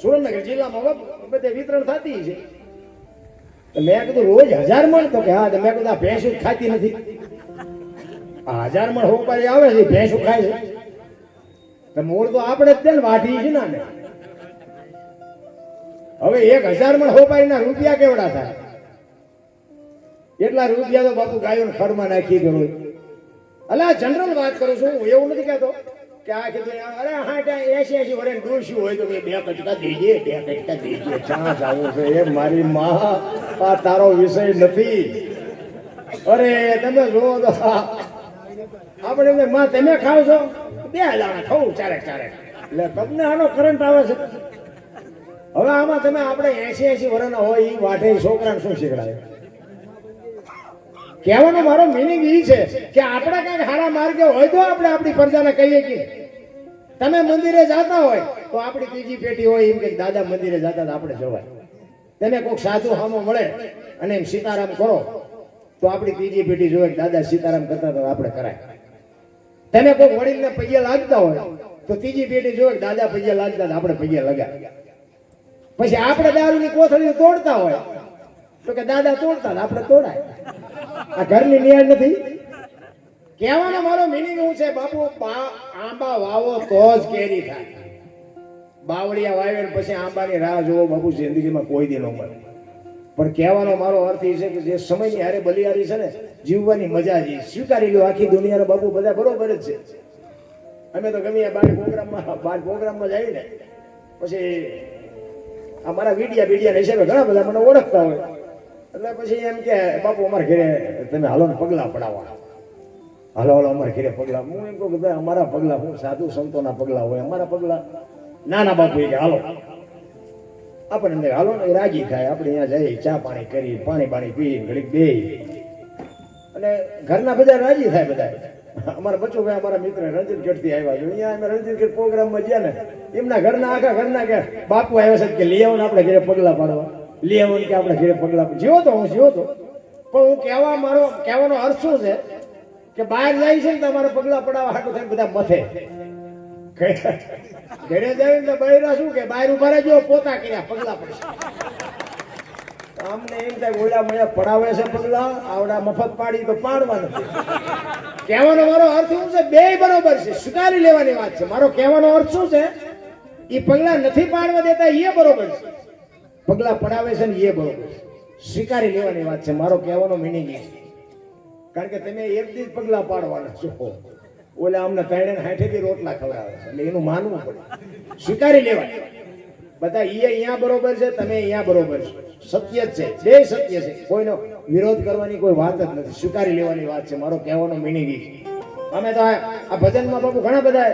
S2: સુરેન્દ્રનગર જિલ્લામાં બધે વિતરણ થતી છે. તો મેં કીધું રોજ 1000 મણ? તો કે હા. તો મેં કીધું આ ભેંસું જ ખાતી નથી. આ 1000 મણ હોકારી આવે છે, ભેંસું ખાય છે. તો મૂળ તો આપણે જ તેલ વાઢી છે ને. હવે 1000 મણ હોપારીના રૂપિયા કેવડા થાય? એટલા રૂપિયા તો બાપુ ગાયોને ખરમાં નાખી દો. અલા જનરલ વાત કરું છું, હું એવું નથી કહેતો કે આ કીધું અરે 80 વર્ષ ડોસ્યું હોય તો 2 કટકા દેજે, 2 કટકા દેજે, ચા જાવું છે. એ મારી માં, આ તારો વિષય નથી. અરે તમે જુઓ તો આપણે માં તમે ખાવ છો, 2 દાણા ખાવું, ચારેક એટલે તમને આનો કરંટ આવે છે. હવે આમાં તમે આપણે 80 વર્ષના હોય એ વાઢે છોકરાને શું શીખડાવે? કહેવાનો મારો મિનિંગ એ છે કે આપણે કઈક સારા માર્ગે હોય તો આપણે આપણી પ્રજાને કહીએ કે તમે મંદિરે જતા હોય તો આપણી ત્રીજી પેઢી હોય એમ કે દાદા મંદિરે જતા તો આપણે જવાય. તમે કોઈક સાધુ સામો મળે અને એમ સીતારામ કરો તો આપણી ત્રીજી પેઢી જોવે કે દાદા સીતારામ કરતા તો આપણે કરાય. તમે કોઈક વડીલને પૈયા લાગતા હોય તો ત્રીજી પેઢી જોવે કે દાદા પૈયા લાગતા આપણે પૈયા લગાય. પછી આપણે દારૂની કોથળીઓ તોડતા હોય તો કે દાદા તોડતા આપણે તોડાય. આ ઘરની નિયમ નથી. કહેવાનો મારો મિનિંગ શું છે બાપુ, આંબા વાવો તો જ કેરી થાય. બાવળિયા વાવે પછી આંબાની રાહ જોવો બાપુ, જિંદગીમાં કોઈ દી ન મળે. પણ કહેવાનો મારો અર્થ એ છે કે જે સમયની હારે બલિયારી છે ને, જીવવાની મજા જ સ્વીકારી લો. આખી દુનિયાના બાપુ બધા બરોબર જ છે. અમે તો ગમે બહાર પ્રોગ્રામમાં જઈએ ને, પછી અમારા વિડિયા હિસાબે ઘણા બધા મને ઓળખતા હોય એટલે પછી એમ કે બાપુ અમારા ઘરે તમે હાલો ને પગલા પડાવવા, હાલો અમારા ઘરે પગલા. હું એમ કહું કે ભાઈ અમારા પગલા હું સાધુ સંતોના પગલા હોય, અમારા પગલા નાના બાપુ કે હાલો આપણે હાલો ને રાજી થાય. આપણે અહીંયા જઈએ, ચા પાણી કરી, પાણી પી, ઘડીક બે અને ઘરના બધા રાજી થાય. બધા અમારા બચ્ચુભાઈ અમારા મિત્ર રણજીતગઢથી આવ્યા છે. અહીંયા અમે રણજીતગઢ પ્રોગ્રામમાં ગયા ને, એમના ઘરના આખા ઘરના કે બાપુ આવ્યા છે કે લઈ આવો ને આપણે ઘરે પગલા પાડવા, લઈ આવો કે આપણે ઘરે પગલા. જીવો તો હું જીવો તો, પણ હું મારો કહેવાનો અર્થ શું છે કે બહાર જાય છે ને તમારે પગલા પડાવવા હાટું થઈને બધા મથે. ઘરે જાય ને બૈરા શું કે બહાર ઉભા રહેજો, પોતા કર્યા પગલા પડશે. અમને એમ થાય ઓલા મળ્યા પડાવે છે પગલા, આવડા મફત પાડી તો પાડવા નથી. કહેવાનો મારો અર્થ શું છે, બે બરોબર છે, સ્વીકારી લેવાની વાત છે. મારો કહેવાનો અર્થ શું છે, એ પગલા નથી પાડવા દેતા એ બરોબર છે, પગલા પડાવે છે ને એ બરોબર છે, સ્વીકારી લેવાની વાત છે. મારો કહેવાનો મિનિંગ એ છે. કારણ કે તમે એક દિવસ પગલા પાડવાના છો, ઓલા અમને 60 થી રોટલા ખવડાવે છે એટલે એનું માનવું પડે, સ્વીકારી લેવાય. બધા અહીંયા બરોબર છે, તમે અહીંયા બરોબર છો, સત્ય જ છે, બે સત્ય છે, કોઈનો વિરોધ કરવાની કોઈ વાત જ નથી, સ્વીકારી લેવાની વાત છે. મારો કહેવાનો મિનિંગ એ છે. અમે તો આ ભજનમાં બાપુ ઘણા બધા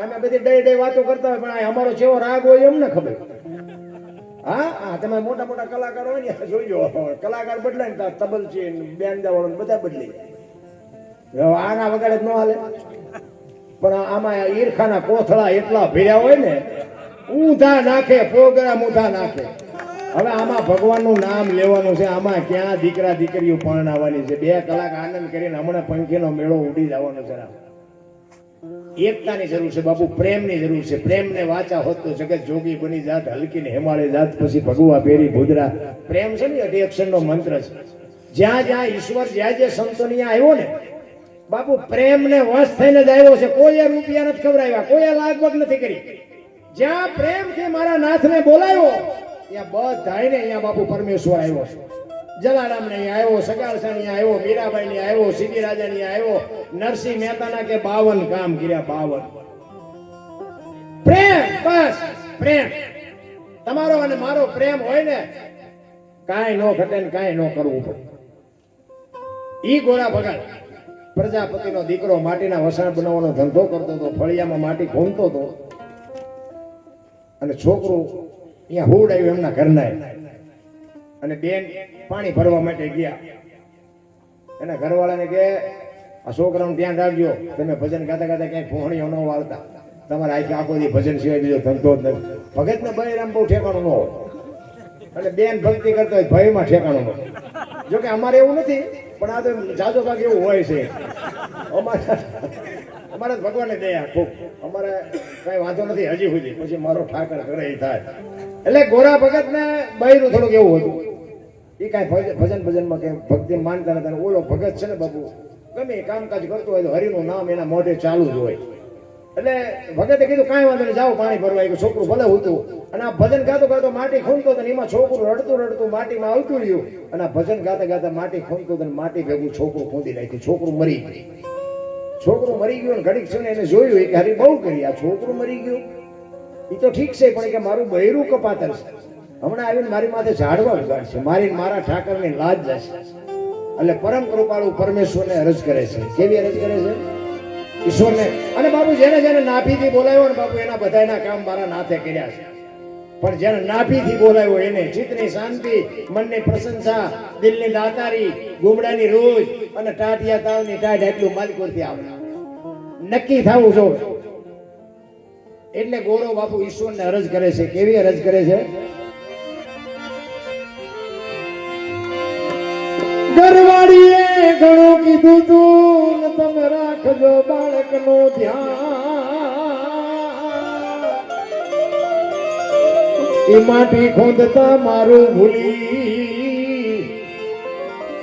S2: અમે બધી ડે વાતો કરતા હોય, પણ અમારો જેવો રાગ હોય એમને ખબર. હા તમે મોટા મોટા કલાકારો હોય ને જોઈજો, કલાકાર બદલાય ને તબલ છે, બેન્ડા વાળો બધા બદલાઈ જાય. આના વગાડે જ ન હાલે. પણ આમાં ઈરખાના કોથળા એટલા ભર્યા હોય ને, ઊંધા નાખે, પ્રોગ્રામ ઊંધા નાખે. હવે આમાં ભગવાનનું નામ લેવાનું છે, આમાં ક્યાં દીકરા દીકરીઓ પરણાવવાની છે. 2 કલાક આનંદ કરીને હમણાં પંખીનો મેળો ઉડી જવાનો છે.
S1: એકતાની જરૂર છે બાપુ, પ્રેમની જરૂર છે. પ્રેમને વાચા હોત તો જગત જોગી બની જાત, હલકીને હેમાળે જાત, પછી ભગવા પેરી ભૂદરા. પ્રેમ છે ને 8 અક્ષરનો મંત્ર છે. જ્યાં જ્યાં ઈશ્વર જ્યાં જે સંતો ત્યાં આવ્યો ને બાપુ, પ્રેમને વશ થઈને જ આવ્યો છે. કોઈએ રૂપિયા નથી ખવડાવ્યા, કોઈએ લાગવગ નથી કરી. જ્યાં પ્રેમથી મારા નાથને બોલાવ્યો ત્યાં બધાયને અહીંયા બાપુ પરમેશ્વર આવ્યો છે. જલારામ ને અહીંયા આવ્યો, સગારસા ને આવ્યો, મીરાબાઈ ને આવ્યો, સીધી રાજા ને આવ્યો, નરસિંહ મહેતાના કે 52 કામ કર્યા, 52. પ્રેમ, બસ પ્રેમ. તમારો અને મારો પ્રેમ હોય ને કાંઈ નો ઘટે ને કાંઈ નો કરવું પડે. ઈ ગોરા ભગત પ્રજાપતિનો દીકરો માટીના વસાણ બનાવવાનો ધંધો કરતો હતો, ફળિયામાં માટી ખૂંદતો હતો અને છોકરું અહીંયા હુડ આવ્યું એમના ઘરના અને બેન પાણી ભરવા માટે ગયા. એના ઘરવાળાને કે આ છોકરાનું ધ્યાન રાખજો, તમે ભજન ગાતા ગાતા ક્યાંય ફોહણીઓ ન વાળતા, તમારે આખો દી ભજન સિવાય બીજો ધંધો જ નથી. ભગતને બળરામ બહુ ઠેકાણું ન હોય અને બેન ભક્તિ કરતો હોય ભયમાં ઠેકાણું ન હોય. જોકે અમારે એવું નથી, પણ આ તો જાજો ભાગ એવું હોય છે. અમારે ભગવાનને દયા ખૂબ, અમારે કઈ વાંધો નથી હજી સુધી, પછી મારો ઠાકર કરે એ થાય. એટલે ગોરા ભગત ને બૈરું થોડુંક એવું હતું, એ કાંઈ ભજન ભજનમાં કે ભક્તિ માનતા નતા. ઓલો ભગત છે ને બાપુ ગમે કામકાજ કરતો હોય તો હરિનું નામ એના મોઢે ચાલુ જ હોય. એટલે ભગતે કીધું કાંઈ વાંધો નહીં, જાઓ પાણી ભરવા. છોકરું ભલે હતું અને આ ભજન ગાતો ગાતો માટી ખૂંદતો હતો, એમાં છોકરું રડતું રડતું માટીમાં આવતું રહ્યું અને આ ભજન ગાતા ગાતા માટી ખૂંદતું હતું, માટી ભેગું છોકરું ખૂંદી નાખ્યું. છોકરું મરી ગયું. છોકરું મરી ગયું. ઘડીક છે ને એને જોયું કે હરી બહુ કરી, આ છોકરું મરી ગયું એ તો ઠીક છે, પણ કે મારું બૈરું કપાતર છે, હમણાં આવીને મારી માથે ઝાડવા ઉગાડશે, મારી મારા ઠાકરની લાજ જશે. એટલે પરમ કૃપાળુ પરમેશ્વરને અરજ કરે છે. કેવી અરજ કરે છે? ઈશ્વરને. અને બાપુ જેને જેને નાભીથી બોલાવ્યો ને બાપુ એના બધાના કામ મારા નાથે કર્યા છે. પણ જેને નાભીથી બોલાવ્યો એને ચિત્તની શાંતિ, મનની પ્રશંસા, દિલની દાતારી, ગુમડાની રોજ અને ટાટિયા તાવની ટાઢ એટલું માલિકોથી આવે નક્કી થવું જો. એટલે ગોરો બાપુ ઈશ્વરને અરજ કરે છે. કેવી અરજ કરે છે? ઘરવાળીએ ઘણું કીધું તું ને તમે રાખજો બાળકનું ધ્યાન. એ માટી ખોદતા મારું ભૂલી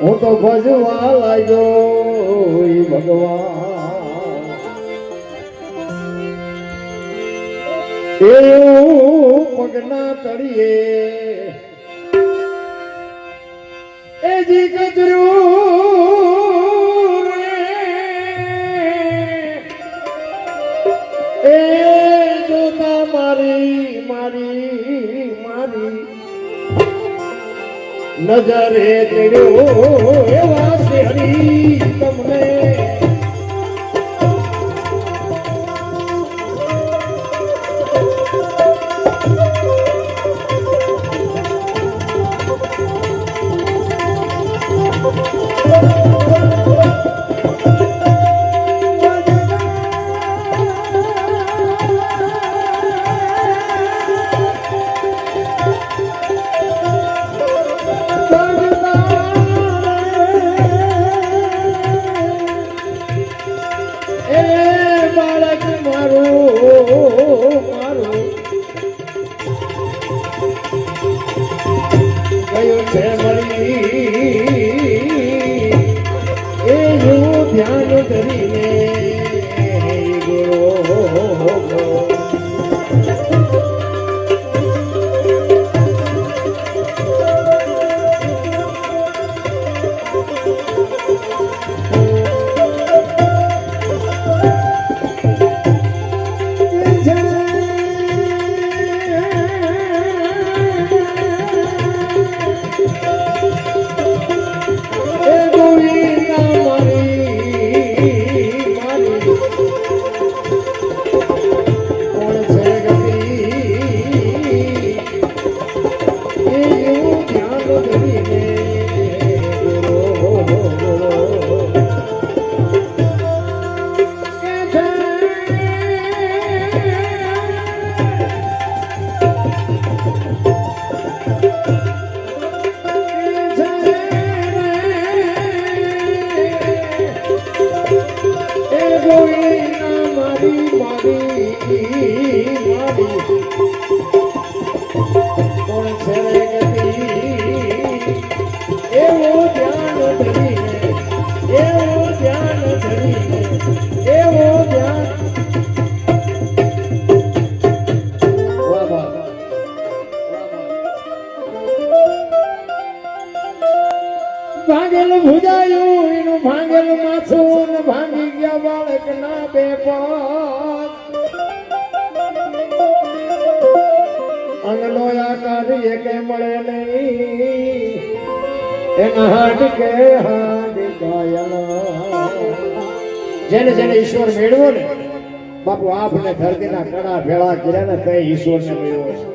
S1: હું તો ભજવા લાગ્યો ભગવાન. એવું પગના તળિયે એજી કચરું એ જોતા મારી મારી મારી નજરે તેડ્યો એવા છે હરી તમને. ધ્યાન ધરીને
S2: મારી કોણ છે રે ગતિ એવો ધ્યાન ધરીને એવો ધ્યાન ધરીને એવો ધ્યાન વાહ વાહ ભાંગેલ ભુજાયું એનું ભાંગેલ માથું ને ભાંગી ગયા બાળક ના બે પગ અંગનો આકાર એકે મળે નહીં એના હાડ કે હાડ ગાયલા જેને જેને ઈશ્વર મેળવો ને બાપુ આપને ધરતીના કડા ભેળા કર્યા ને તે ઈશ્વરને મેળવો છે.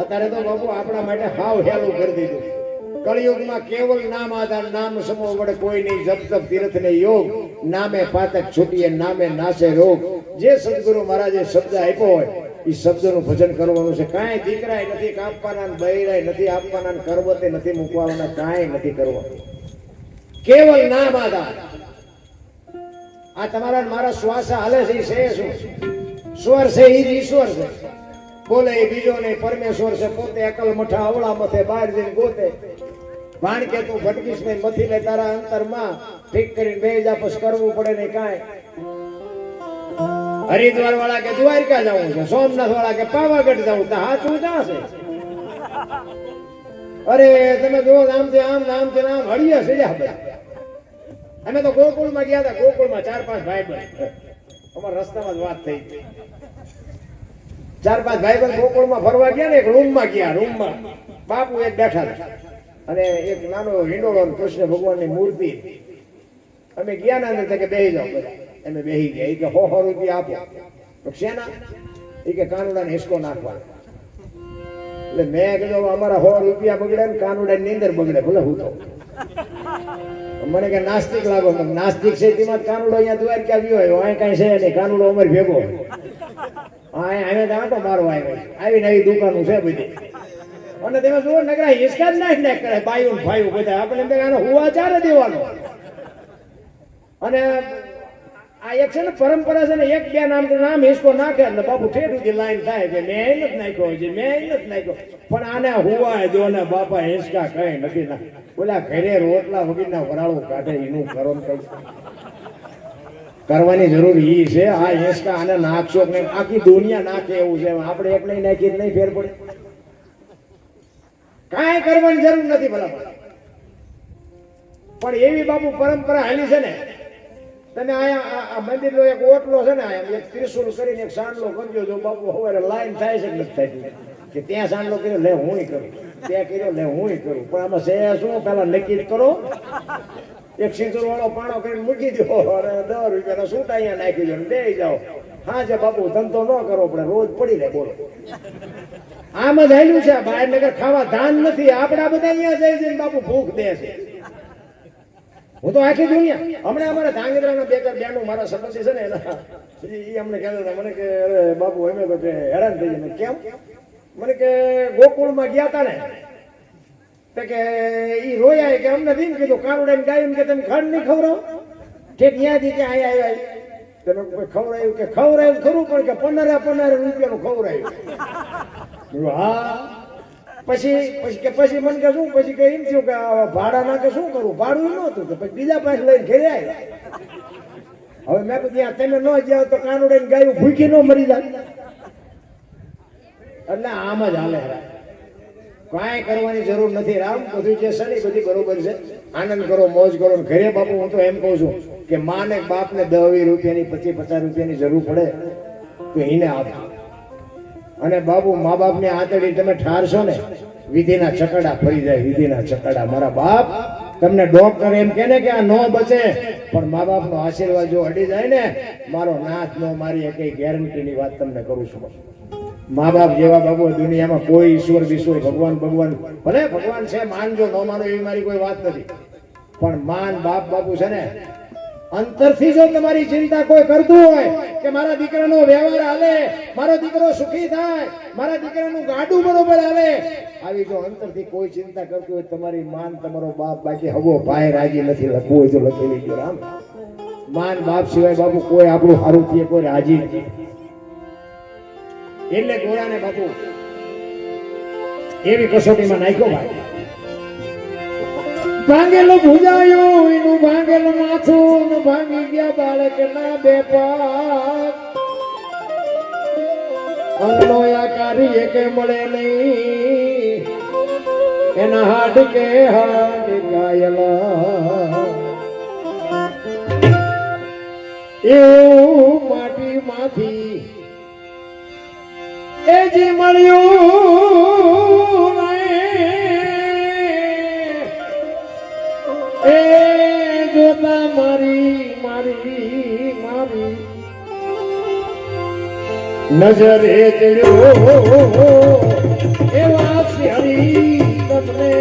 S2: અત્યારે તો બાપુ આપણા માટે હાવ હેલું કરી દીધું. કળિયુગમાં કેવલ નામ આધાર નામ સમૂહ વડે કોઈ નહીં જપ તપ તીર્થ ને યોગ નામે પાતક છૂટીએ નામે નાશે રોગ. જે સદગુરુ મહારાજે શબ્દ આપ્યો હોય એ શબ્દનું ભજન કરવાનું છે. કાંઈ દીકરાય નથી કાપવાના, બૈરાય નથી આપવાના, કરવતે નથી મૂકવાના, કાંઈ નથી કરવાનું. કેવલ નામ આધાર. આ તમારા મારા શ્વાસ હાલે છે એ છે શું? સ્વર છે એ જ ઈશ્વર છે. બોલે એ બીજો નહીં, પરમેશ્વર છે પોતે. અકલ મઠા અવળા મથે બહાર જઈને ગોતે. ભાણ કે તું ભટકીશ નહીં, મથી લે તારા અંતરમાં. ઠીક કરીને બે જા પછી કરવું પડે નહીં કાંઈ. હરિદ્વાર વાળા કે દ્વારકા જવું છે, સોમનાથ વાળા કે પાવાગઢ જવું તો હાચું ક્યાં છે? અરે તમે જો આમથી આમ આમથી આમ હળિયા સીધા બધા. અમે તો ગોકુળમાં ગયા હતા. ગોકુળમાં 4-5 ભાઈ અમારા રસ્તામાં જ વાત થઈ ગઈ. 4-5 ભાઈ ગોકુળમાં ફરવા ગયા ને એક રૂમમાં ગયા. રૂમમાં બાપુ એક બેઠા હતા અને એક નાનો હિંડોળો કૃષ્ણ ભગવાનની મૂર્તિ. અમે ગયા ના અંદર કે બેહી જાઓ બધા. અમે બેહી ગયા. એ કે 100 રૂપિયા આપો. તો શેના? એ કે કાનુડાને હિસકો નાખવાનો. એટલે મેં કીધું અમારા 100 રૂપિયા બગડે ને કાનુડાની નીંદર બગડે ભલે હું તો. મને કે નાસ્તિક લાગો. નાસ્તિક છે તેમાં કાનુડો અહીંયા દ્વારકા આવ્યો હોય. અહીં કઈ છે નહીં, કાનુડો અમારે ભેગો હોય. અમે તો આટો મારવા આવ્યા. આવી નવી દુકાનો છે બધી. અને તમે જુઓ નગરા હિસકા જ નાખ કરે બાયું ભાઈ બધા. આપણે આનો હુવા ચારે દેવાનો. અને આ એક છે ને પરંપરા છે ને, એક બે નામ હિસકો નાખે એટલે બાપુ ઠેઠું લાઈન થાય કે મેં નથી નાખ્યો છે, મેં નથી નાખ્યો. પણ આને હુવાય જો ને બાપા હિસકા કઈ નથી ના. ઓલા ઘરે રોટલા વગરના વરાળો કાઢે એનું કરો ને કઈ કરવાની જરૂર ઈ છે. આ હિસકા આને નાખશો કે આખી દુનિયા નાખે એવું છે. આપણે એક નહીં નાખીએ નહીં ફેર પડે. કાંઈ કરવાની જરૂર નથી ભલા. પણ એવી બાપુ પરંપરા હાલી છે ને. તમે આ મંદિર નો એક ઓટલો છે ને, એક ત્રિશુલ કરીને એક સાંડલો કરજો. જો બાપુ હવે લાઈન થાય છે કે નથી થતી કે ત્યાં સાંડલો કર્યો લે હું કરું, ત્યાં કર્યો લે હું કરું. પણ આમાં છે શું? પેલા નક્કી જ કરો. એક સિંદૂર વાળો પાણો કરીને મૂકી દો અને 10 રૂપિયાનો સૂટ અહીંયા નાખી દો બે જાઓ. હા છે બાપુ ધંધો ન કરો પડે, રોજ પડી રહે. બોલો આમ જ આવેલું છે. બહાર નગર ખાવા ધાન નથી. આપડા બધા અહીંયા જઈ જઈને બાપુ ભૂખ દે છે. હું તો આખી દુનિયા હમણાં અમારા ધાંગધ્રાના બેનું મારા સંબંધી છે ને એ અમને કહેતા હતા. મને કે અરે બાપુ અમે તો હેરાન થઈ જાય. કેમ? મને કે ગોકુળમાં ગયા હતા ને તો કે ઈ રોયા કે અમને દીને કીધું કાનુડાને ગાયું કે તમે ખાંડ નહીં ખવડાવો. ઠીક ત્યાંથી કે અહીંયા આવ્યા. તમે ખવડાયું કે ખવડાયું ખરું પણ કે 15 રૂપિયાનું ખવડાયું. હા પછી મને કે શું? પછી કે એમ થયું કે ભાડા ના કે શું કરું? ભાડું નહોતું કે પછી બીજા પાસે લઈને ઘરે આવ્યા. હવે મેં કીધું ત્યાં તમે ન જાઓ તો કાનુડાને ગાયું ભૂખી ન મરી જાય. એટલે આમ જ હાલે. કાંઈ કરવાની જરૂર નથી. રામ બધું જે છે ને બધી બરોબર છે. આનંદ કરો, મોજ કરો. ઘરે બાપુ હું તો એમ કહું છું કે માં ને બાપ ને 10-20 રૂપિયાની 25-50 રૂપિયાની જરૂર પડે તો એને આપો. અને બાબુ મા બાપ ની આંતળી તમે ઠારશો ને વિધિના ચકડા ફરી જાય. વિધિના ચકડા. મારા બાપ તમને ડોક્ટર એમ કે ને કે આ નો બચે, પણ મા બાપ નો આશીર્વાદ જો અડી જાય ને મારો નાથ નો મારી કઈ ગેરંટી ની વાત તમને કરું છું. મા બાપ જેવા બાબુ દુનિયામાં કોઈ ઈશ્વર વિશ્વર ભગવાન ભલે ભગવાન છે માનજો ન માનો એવી મારી કોઈ વાત નથી. પણ માન બાપ બાપુ છે ને અંતરથી જો તમારી ચિંતા કોઈ કરતું હોય કે મારા દીકરાનો વ્યવહાર હાલે, મારો દીકરો સુખી થાય, મારા દીકરાનું ગાડું બરોબર હાલે, આવી જો અંતરથી કોઈ ચિંતા કરતું હોય તમારી માન તમારો બાપ બાકી હગો ભાઈ રાજી નથી લખવું હોય તો લખી લેજો. રામ માન બાપ સિવાય બાપુ કોઈ આપણું સારું થઈએ કોઈ રાજી નથી. એટલે ઘોડાને બાપુ એવી કસોટીમાં નાખ્યો ભાઈ. ભાંગેલું ભૂજાયું એનું ભાંગેલું માથું ને ભાંગી ગયા બાળકના બે પગ. અંગનો આકારી એકે મળે નહીં, એના હાડ કે હાડ ગાયલા. એવું માટીમાંથી એ જે મળ્યું એ જોતા મારી મારી મારી નજરે ચડ્યો એવા હરી તમને.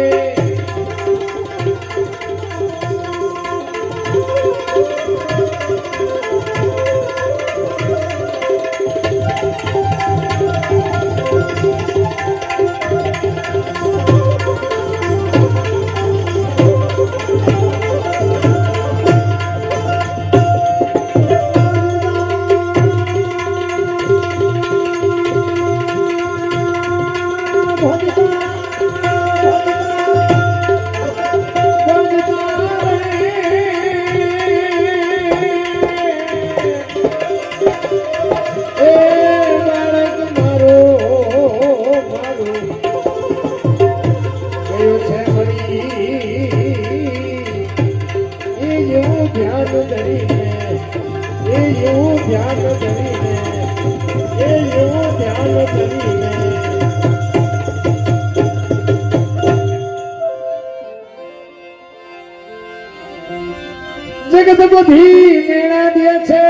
S2: જગત બધી મેળા દે છે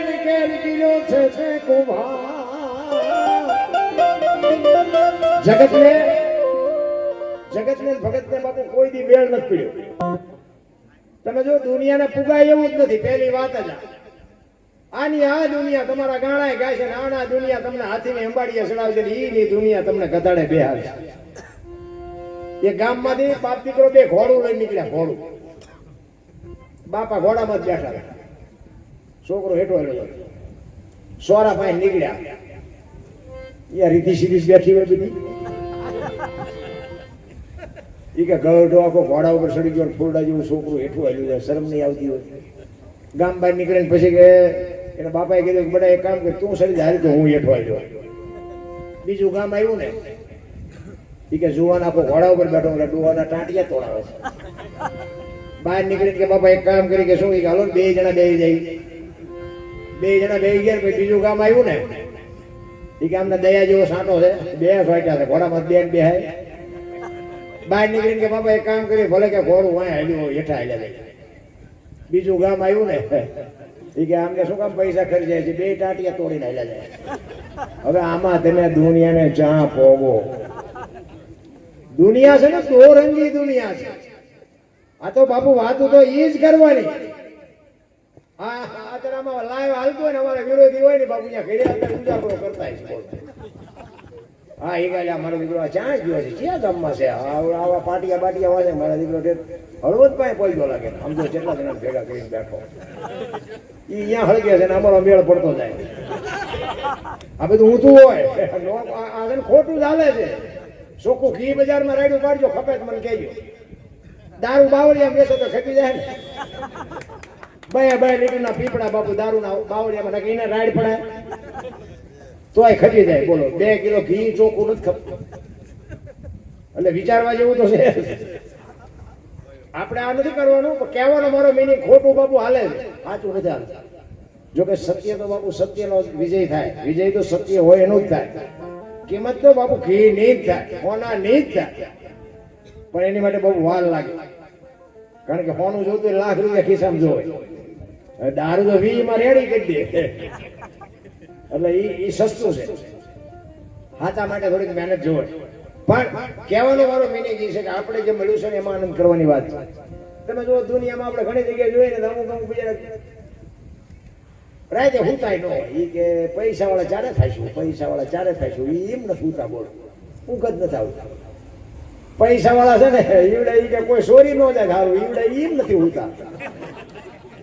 S2: ને કેરી કિલો છે કુભાર. જગતને ભગતને બાપુ કોઈ દી મેળ નથી પીડ્યો. તમે જો દુનિયાને પુગાય એવું જ નથી. પહેલી વાત જ આની આ દુનિયા તમારા ગાણાએ ગાય છે, આના દુનિયા તમને હાથીને અંબાડીએ ચડાવે છે, ઈની દુનિયા તમને ગધાડે બેહાડે છે. એ ગામમાંથી બાપ દીકરો બે ઘોડું લઈને નીકળ્યા. ઘોડું બાપા ઘોડામાં જ બેઠા, છોકરો હેઠો હેઠો સોરા પાસે નીકળ્યા. યાર રીતિ સીધી બેઠી હોય બધી. ઈ કે ગળો આખો ઘોડા ઉપર ચડી ગયો, ફૂરડા જેવું છોકરું હેઠું હાલ્યું જાય, શરમ નહીં આવતી હોય. ગામ બહાર નીકળે પછી કે એના બાપાએ કીધું કે બેટા એક કામ કર, તું ચડી જાય તો હું હેઠો હાલ્યો. બીજું ગામ આવ્યું ને, ઈ કે જુવાન આખો ઘોડા ઉપર બેઠો એટલે ડોહાના ટાંટિયા તોડાવે છે. બહાર નીકળીને કે બાપા એક કામ કરી કે શું હાલો બે જણા બેસી જાય. બે જણા બેસી ગયા. પછી બીજું કામ આવ્યું ને, એ કે આમને દયા જેવો સાંટો છે, બે ફાટ્યા છે ઘોડામાં, બે બેહાય. બહાર નીકળીને કે બાપા એક કામ કરી, ભલે કે ઘોડું વાય હાલ્યું હેઠા હાલ્યા જાય. બીજું કામ આવ્યું ને, એ કે આમને શું કામ પૈસા ખર્ચાય છે, બે ટાંટિયા તોડીને હાલ્યા જાય. હવે આમાં તમે દુનિયાને ચા પોગો. દુનિયા છે ને દોરંગી દુનિયા છે. આ તો બાપુ વાતું તો ઈ જ કરવાની. આમાં લાઈવ હાલતો હોય ને, અમારે વિરોધી હોય ને બાપુ ત્યાં ઘરે અત્યારે ઉજાગરો કરતા હા એ ગાય મારો દીકરો ચા ગયો છે, ક્યાં ગામમાં છે, આવા પાટિયા બાટિયા વાંચે. મારા દીકરો હળવદ પાસે પહોંચ્યો લાગે. આમ તો કેટલા જણા ભેગા કરીને બેઠો, ઈ અહીંયા હળગે છે ને અમારો મેળ પડતો જાય. આ બધું ઊંધું હોય, ખોટું ચાલે છે. ચોખ્ખું ઘી બજારમાં રાડ્યું પાડજો, ખપે મને કહેજો. દારૂ બાવળિયા બેસો તો ખપી જાય ને. બે લીટરના પીપળા બાપુ દારૂના બાવળિયામાં નાખી એને રાડ પડાય તોય ખપી જાય. બોલો 2 કિલો ઘી ચોખ્ખું નથી ખપતું. એટલે વિચારવા જેવું તો છે. આપણે આ નથી કરવાનું, પણ કહેવાનો મારો મિનિંગ ખોટું બાપુ હાલે છે, સાચું નથી હાલતું. જોકે સત્ય તો બાપુ સત્યનો વિજય થાય. વિજય તો સત્ય હોય એનું જ થાય. કિંમત તો બાપુ ઘી ની જ થાય, સોના ની જ થાય. પણ એની માટે બહુ વાર લાગે, કારણ કે સોનું જોતું લાખ રૂપિયા ખિસ્સામાં જોવે. દારૂ તો 20 માં રેડી કરી દે. એટલે એ સસ્તું છે. હાથા માટે થોડીક મહેનત જોવે. પણ કહેવાનો મારો મિનિંગ એ છે કે આપણે જે મળ્યું છે ને એમાં આનંદ કરવાની વાત છે. તમે જો દુનિયામાં આપણે ઘણી જગ્યાએ જોઈએ ને, અમુક બીજા રાતે હુતાય ન હોય. એ કે પૈસા વાળા ચારે થાયશું, પૈસા વાળા ચારે થાયશું. એમ નથી હુતા. બોલો ઊંઘ જ નથી આવતા. પૈસા વાળા છે ને ઈવડે ઈ કે કોઈ ચોરી ન જાય સારું, ઈવડે એમ નથી હુતા.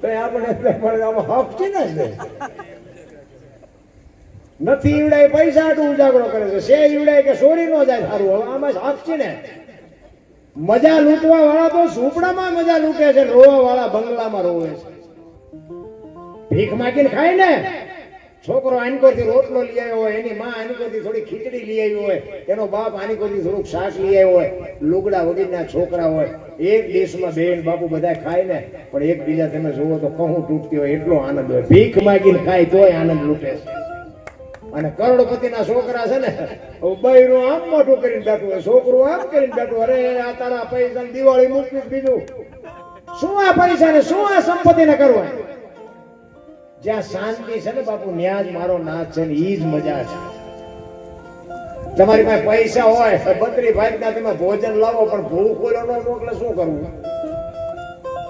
S2: તો આપણે આમાં હક છે ને નથી ઈવડાય પૈસા આટલું ઉજાગરો કરે છે શે ઈવડાય કે સોરી નો જાય સારું હવે આમાં હક છે ને મજા લૂંટવા વાળા તો ઝૂંપડામાં મજા લૂંટે છે રોવા વાળા બંગલામાં રોવે છે ભીખ માગીને ખાય ને છોકરો આનકોથી રોટલો લઈ આવ્યો હોય એની માં આનકોથી થોડી ખીચડી લઈ આવી હોય એનો બાપ આનકોથી થોડુંક શાક લઈ આવ્યો હોય લુગડા વગેરેના છોકરા હોય એક દેશમાં બેન બાપુ બધા ખાય ને પણ એકબીજા તમે જુઓ તો કહું તૂટતી હોય એટલો આનંદ હોય ભીખ માગીને ખાય તોય આનંદ લૂંટે છે અને કરોડપતિના છોકરા છે ને બૈરું આમ મોટું કરીને બેઠું હોય છોકરું આમ કરીને બેઠું અરે આ તારા પૈસા દિવાળી મૂકવી બીજું શું આ પૈસા ને શું આ સંપત્તિ ને કરવા જ્યાં શાંતિ છે ને બાપુ ન્યાજ મારો નાથ છે ને ઈ જ મજા છે તમારી પાસે પૈસા હોય 32 ભાગના તમે ભોજન લાવો પણ ભૂખ ઓલો ન મોકલે શું કરવું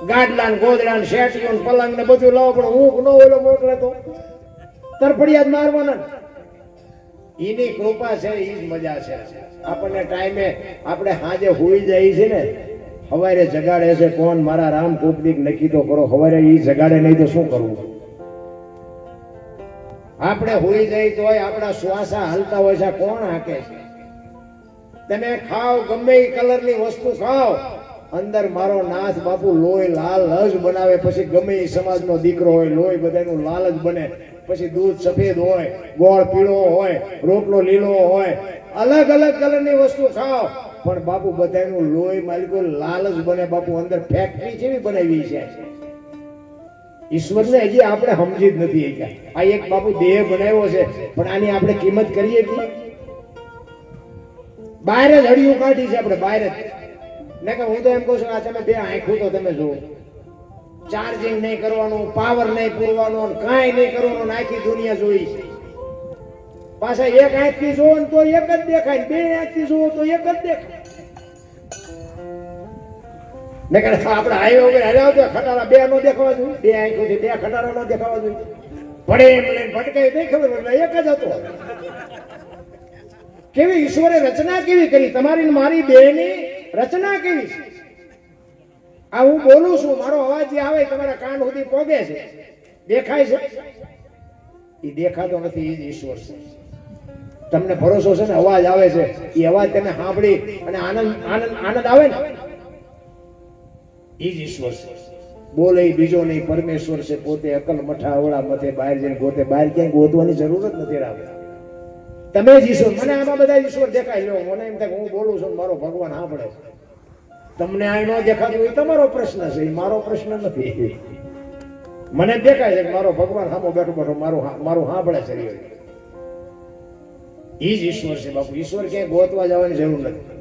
S2: ગાડલા ને ગોદડા ને શેટીઓ ને પલંગ ને બધું લાવો પણ ઊંઘ ન ઓલો મોકલે તો તરફડિયા જ મારવાના એની કૃપા છે ઈ જ મજા છે આપણને ટાઈમે આપણે હાજે હોઈ જાય છે ને હવારે જગાડે છે કોણ મારા રામ કોપદીક નક્કી તો કરો હવારે ઈ જગાડે નહીં તો શું કરવું આપણે હોઈ જાય તોય આપણા શ્વાસા હાલતા હોય છે કોણ હાકે છે તમે ખાઓ ગમે એ કલરની વસ્તુ ખાઓ અંદર મારો નાથ બાપુ લોહી લાલ જ બનાવે પછી ગમે એ સમાજનો દીકરો હોય લોહી બધાનું લાલ જ બને પછી દૂધ સફેદ હોય ગોળ પીળો હોય રોટલો લીલો હોય અલગ અલગ કલરની વસ્તુ ખાઓ પણ બાપુ બધાનું લોહી માલિકો લાલ જ બને બાપુ અંદર ફેક્ટરી જેવી બનાવી છે ઈશ્વરને હજી આપણે સમજી જ નથી આ એક બાપુ દેહ બનાવ્યો છે પણ આની આપણે કિંમત કરીએ છીએ બહાર જ હડિયું કાઢી છે આપણે બહાર જ ને કે હું તો એમ કહું છું આ તમે બે આંખું તો તમે જુઓ ચાર્જિંગ નહીં કરવાનું પાવર નહીં પૂરવાનો કાંઈ નહીં કરવાનું આખી દુનિયા જોઈ છે પાછા એક આંખથી જોવો ને તો એક જ દેખાય બે આંખથી જોવો તો એક જ દેખાય આપણે હાઈવે વગર હાલ્યા તો ખટારા બે નો દેખાવા જોઈએ બે આંખોથી બે ખટારા નો દેખાવા જોઈએ પડે એમ લઈને ભટકાય નહીં ખબર એટલે એક જ હતો કેવી ઈશ્વરે રચના કેવી કરી તમારી ને મારી બેની રચના કેવી છે આ હું બોલું છું મારો અવાજ જે આવે તમારા કાન સુધી પોગે છે દેખાય છે એ દેખાતો નથી એ જ ઈશ્વર છે તમને ભરોસો છે ને અવાજ આવે છે એ અવાજ તમે સાંભળી અને આનંદ આનંદ આનંદ આવે ને ઈ જ ઈશ્વર છે બોલે બીજો નહીં પરમેશ્વર છે પોતે અકલ મઠા અવળા મથે બહાર જઈને ગોતે બહાર ક્યાંય ગોતવાની જરૂર જ નથી રાખે તમે જ ઈશ્વર મને આમાં બધા ઈશ્વર દેખાય લો મને એમ થાય હું બોલું છું મારો ભગવાન સાંભળે છે તમને આ ન દેખાતું એ તમારો પ્રશ્ન છે એ મારો પ્રશ્ન નથી મને દેખાય છે કે મારો ભગવાન સામો બેઠો બેઠો મારું સાંભળે છે ઈ જ ઈશ્વર છે બાપુ ઈશ્વર ક્યાંય ગોતવા જવાની જરૂર નથી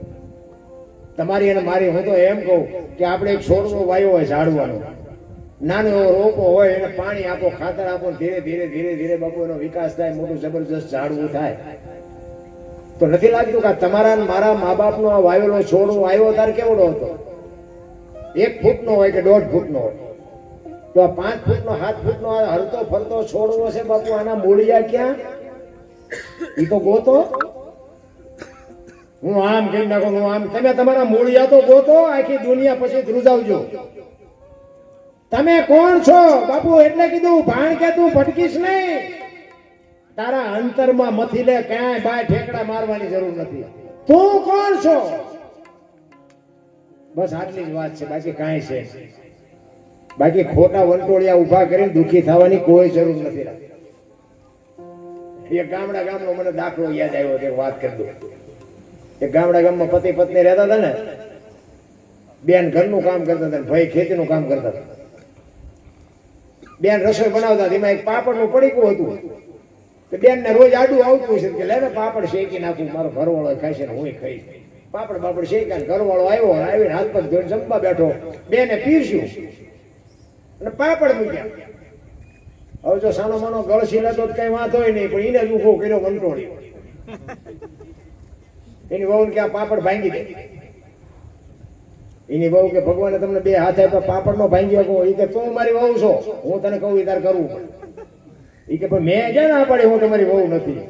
S2: તમારી અને મારી હું તો એમ કહું કે આપણે એક છોડવો વાયો હોય ઝાડવાનો નાનો એવો રોપો હોય એને પાણી આપો ખાતર આપો ધીરે ધીરે ધીરે ધીરે બાપુ એનો વિકાસ થાય મોટું જબરજસ્ત ઝાડવું થાય તો નથી લાગતું કે તમારા મારા મા બાપનો આ વાવેલો છોડવો આવ્યો ત્યારે કેવડો હતો 1 ફૂટનો હોય કે 1.5 ફૂટનો હોય તો આ 5 ફૂટનો 7 ફૂટનો હરતો ફરતો છોડવો છે બાપુ આના મૂળિયા ક્યાં ઈ તો ગોતો હું આમ કેમ નાખો હું આમ તમે તમારા મૂળિયા તો ગોતો આખી દુનિયા પછી ધ્રુજાવજો તમે કોણ છો બાપુ એટલે કીધું ભાણ કે તું ભટકીશ નહીં તારા અંતરમાં મથી લે ક્યાંય બાય ઠેકડા મારવાની જરૂર નથી તું કોણ છો બસ આટલી જ વાત છે બાકી કાંઈ છે બાકી ખોટા વંટોળિયા ઉભા કરીને દુખી થવાની કોઈ જરૂર નથી એક ગામનો મને દાખલો યાદ આવ્યો છે વાત કરી દઉં એક ગામમાં પતિ પત્ની રહેતા હતા ને બેન ઘરનું કામ કરતા હતા ભાઈ ખેતીનું કામ કરતા હતા બેન રસોઈ બનાવતા એમાં એક પાપડનું પડીકું હતું તો બેન ને રોજ આડું આવતું છે કે લે ને પાપડ શેકી નાખું મારો ઘરવાળો ખાશે ને હું ખાઈશ પાપડ શેક્યા ઘરવાળો આવ્યો આવીને હાથ પગ ધોઈને જમવા બેઠો બેને પીરસ્યું અને પાપડ મૂક્યા હવે જો સાનો માનો ગળસી લેતો કઈ વાંધો નહીં પણ એને જ ઉભો કર્યો વંટોળી એની વહુ કે આ પાપડ ભાંગી દે એની વહુ કે ભગવાને તમને 2 હાથ આપ્યા પાપડ નો ભાંગ્યો કહો એ કે તું મારી વહુ છો હું તને કહું એ તાર કરવું પડે એ કે પણ મેં ક્યાં ના પાડી હું તમારી વહુ નથી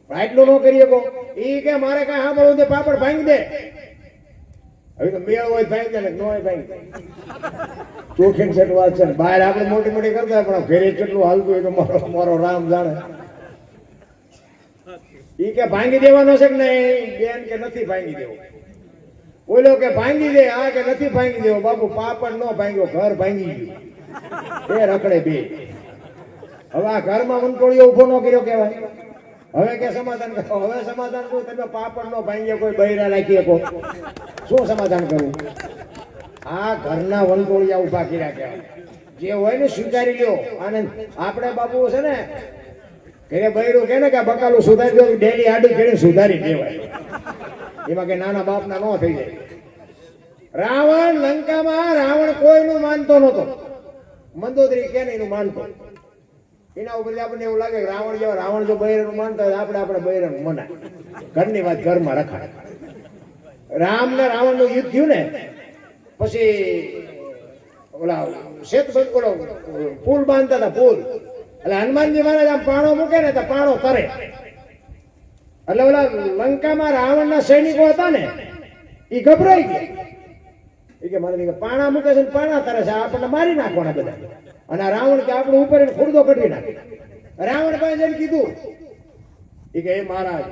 S2: આટલું ન કરી શકો એ કે મારે કઈ સાંભળવું તે પાપડ ભાંગી દે હવે તો મેળ હોય ભાંગી દે ને ન હોય ભાંગી દે ચોખીન સેટ વાત છે ને. બહાર આપણે મોટી મોટી કરતા હોય, પણ ઘરે કેટલું હાલતું હોય તો મારો રામ જાણે. ઈ કે ભાંગી દેવાનો છે કે નહીં બેન કે નથી ભાંગી દેવો. બોલો કે ભાંગી દે, આ કે નથી ભાંગી દેવો. બાપુ પાપડ નો ભાંગ્યો, ઘર ભાંગી ગયું. એ રખડે બે. હવે આ ઘરમાં વંટોળીઓ ઉભો ન કર્યો કહેવાય. હવે કે સમાધાન કરો. હવે સમાધાન કરું, તમે પાપડ નો ભાંગ્યો, કોઈ બૈરા રાખી શકો, શું સમાધાન કરવું? આ ઘરના વંટોળિયા ઉભા કર્યા કહેવાય. જે હોય ને સ્વીકારી લ્યો. અને આપણે બાપુ છે ને ઘરે બૈરું કે ને કે બકાલું સુધારી દો, ડેલી આડી કરીને સુધારી દેવાય. એમાં કે નાના બાપના ન થઈ જાય. રાવણ લંકામાં રાવણ કોઈનું માનતો નહોતો. મંદોદરી કે ને એનું માનતો. એના ઉપરથી આપણને એવું લાગે કે રાવણ જો બૈરાનું માનતા હોય આપણે બૈરાનું મનાય. ઘરની વાત ઘરમાં રખાય. રામ ને રાવણ નું યુદ્ધ થયું ને પછી ઓલા ઓલો પુલ બાંધતા હતા, પુલ. એટલે હનુમાનજી મહારાજ આમ પાણો મૂકે ને તો પાણો તરે. એટલે ઓલા લંકામાં રાવણના સૈનિકો હતા ને એ ગભરાઈ ગયા. એ કે મારે પાણા મૂકે છે, પાણા તરે છે, આપણને મારી નાખવાના બધા. અને આ રાવણ કે આપણું ઉપર ખુરદો કઢવી નાખે. રાવણ પાસે જઈને કીધું એ કે એ મહારાજ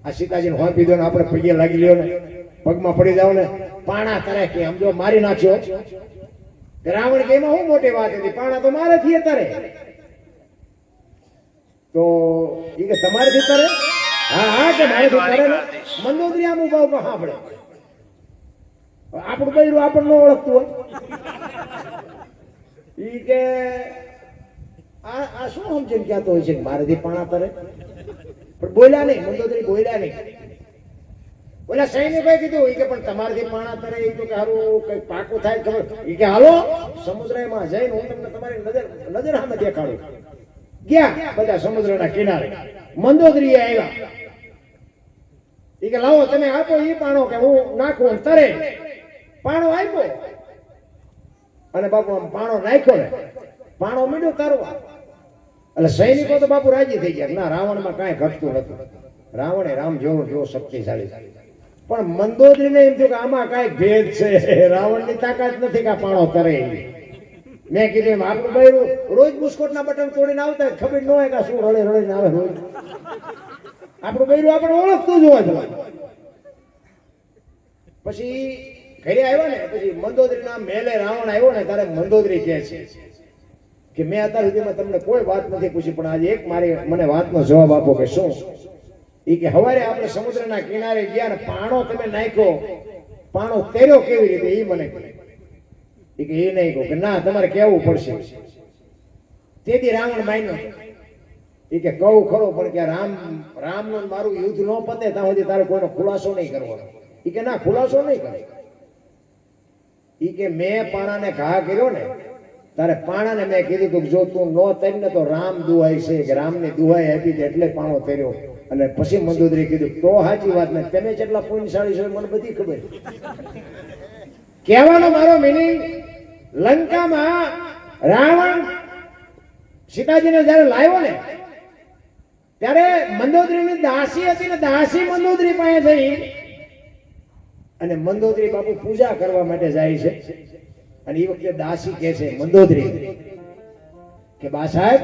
S2: આ સીતાજીને હોંપી દો ને, આપણે પગે લાગી લ્યો ને, પગમાં પડી જાવ ને, પાણા તરે કે આમ જો મારી નાખ્યો. રાવણ કે એમાં શું મોટી વાત હતી, પાણા તો મારેથી તરે. તો એ કે તમારેથી તરે? હા કે મારેથી તરે ને. મંદોદરી આમ ઉભા ઉભા સાંભળે. આપણું બૈરું આપણને ઓળખતું હોય. ઈ કે આ શું સમજીને કહેતો હોય છે મારેથી પાણા તરે? પણ બોલ્યા નહીં, મંદોદરી બોલ્યા નહીં. ઓલા સૈનિકોએ કીધું ઈ કે પણ તમારેથી પાણા તરે, ઈ તો કે હારું કઈ પાકું થાય ખબર. ઈ કે હાલો સમુદ્રમાં જઈને હું તમને તમારી નજર સામે દેખાડું. ગયા બધા સમુદ્રના કિનારે. મંદોદરી આવ્યા. ઈ કે લાવો તમે આપો ઈ પાણો કે હું નાખું તરે. પાણો આપ્યો અને બાપુ આમ પાણો નાખ્યો ને, પાણો મીડ્યો તરવા. એટલે સૈનિકો તો બાપુ રાજી થઈ ગયા. ના, રાવણમાં કાંઈ ઘટતું નતું. રાવણે રામ જેવો શક્તિશાળી. પણ મંદોદરીને એમ થયું કે આમાં કાંઈક ભેદ છે. રાવણની તાકાત નથી કે આ પાણો તરે. મેં કીધું એમ આપણું બૈરું રોજ બુસ્કોટના બટન તોડીને આવતા ખબર ન હોય કે શું રડે રડીને આવે રોજ. આપણું બૈરું આપણે ઓળખતું જ હોય પેલા. પછી ઘરે આવ્યા ને પછી મંદોદરીના મેલે રાવણ આવ્યો ને ત્યારે મંદોદરી કહે છે કે મેં અત્યાર સુધીમાં તમને કોઈ વાત નથી પૂછી, પણ આજે એક મને વાતનો જવાબ આપો કે શું? એ કે હવારે આપણે સમુદ્રના કિનારે ગયા ને પાણો તમે નાખ્યો, પાણો તેર્યો કેવી રીતે એ મને કહે. એ કે એ નહીં કહું કે ના તમારે કહેવું પડશે. તેથી રાવણ માન્યો. એ કે કહું ખરો પણ કે રામનું મારું યુદ્ધ ન પતે ત્યાં સુધી તારે કોઈનો ખુલાસો નહીં કરવાનો. એ કે ના ખુલાસો નહીં કરે. ઈ કે મેં પાણાને ઘા કર્યો ને તારે પાણાને મેં કીધું કે જો તું નો તરીને તો રામ દુહાઈ છે, કે રામની દુહાઈ આપી દે એટલે પાણો તર્યો. અને પછી મંદોદરી કીધું તો સાચી વાત ને તમે જેટલા પુણ્યશાળી છો મને બધી ખબર. કહેવાનો મારો મિનિંગ, લંકામાં રાવણ સીતાજીને જયારે લાવ્યો ને ત્યારે મંદોદરીની દાસી હતી ને દાસી મંદોદરી પાસે જઈ અને મંદોદરી બાપુ પૂજા કરવા માટે જાય છે. અને એ વખતે દાસી કહે છે મંદોદરી કે બા સાહેબ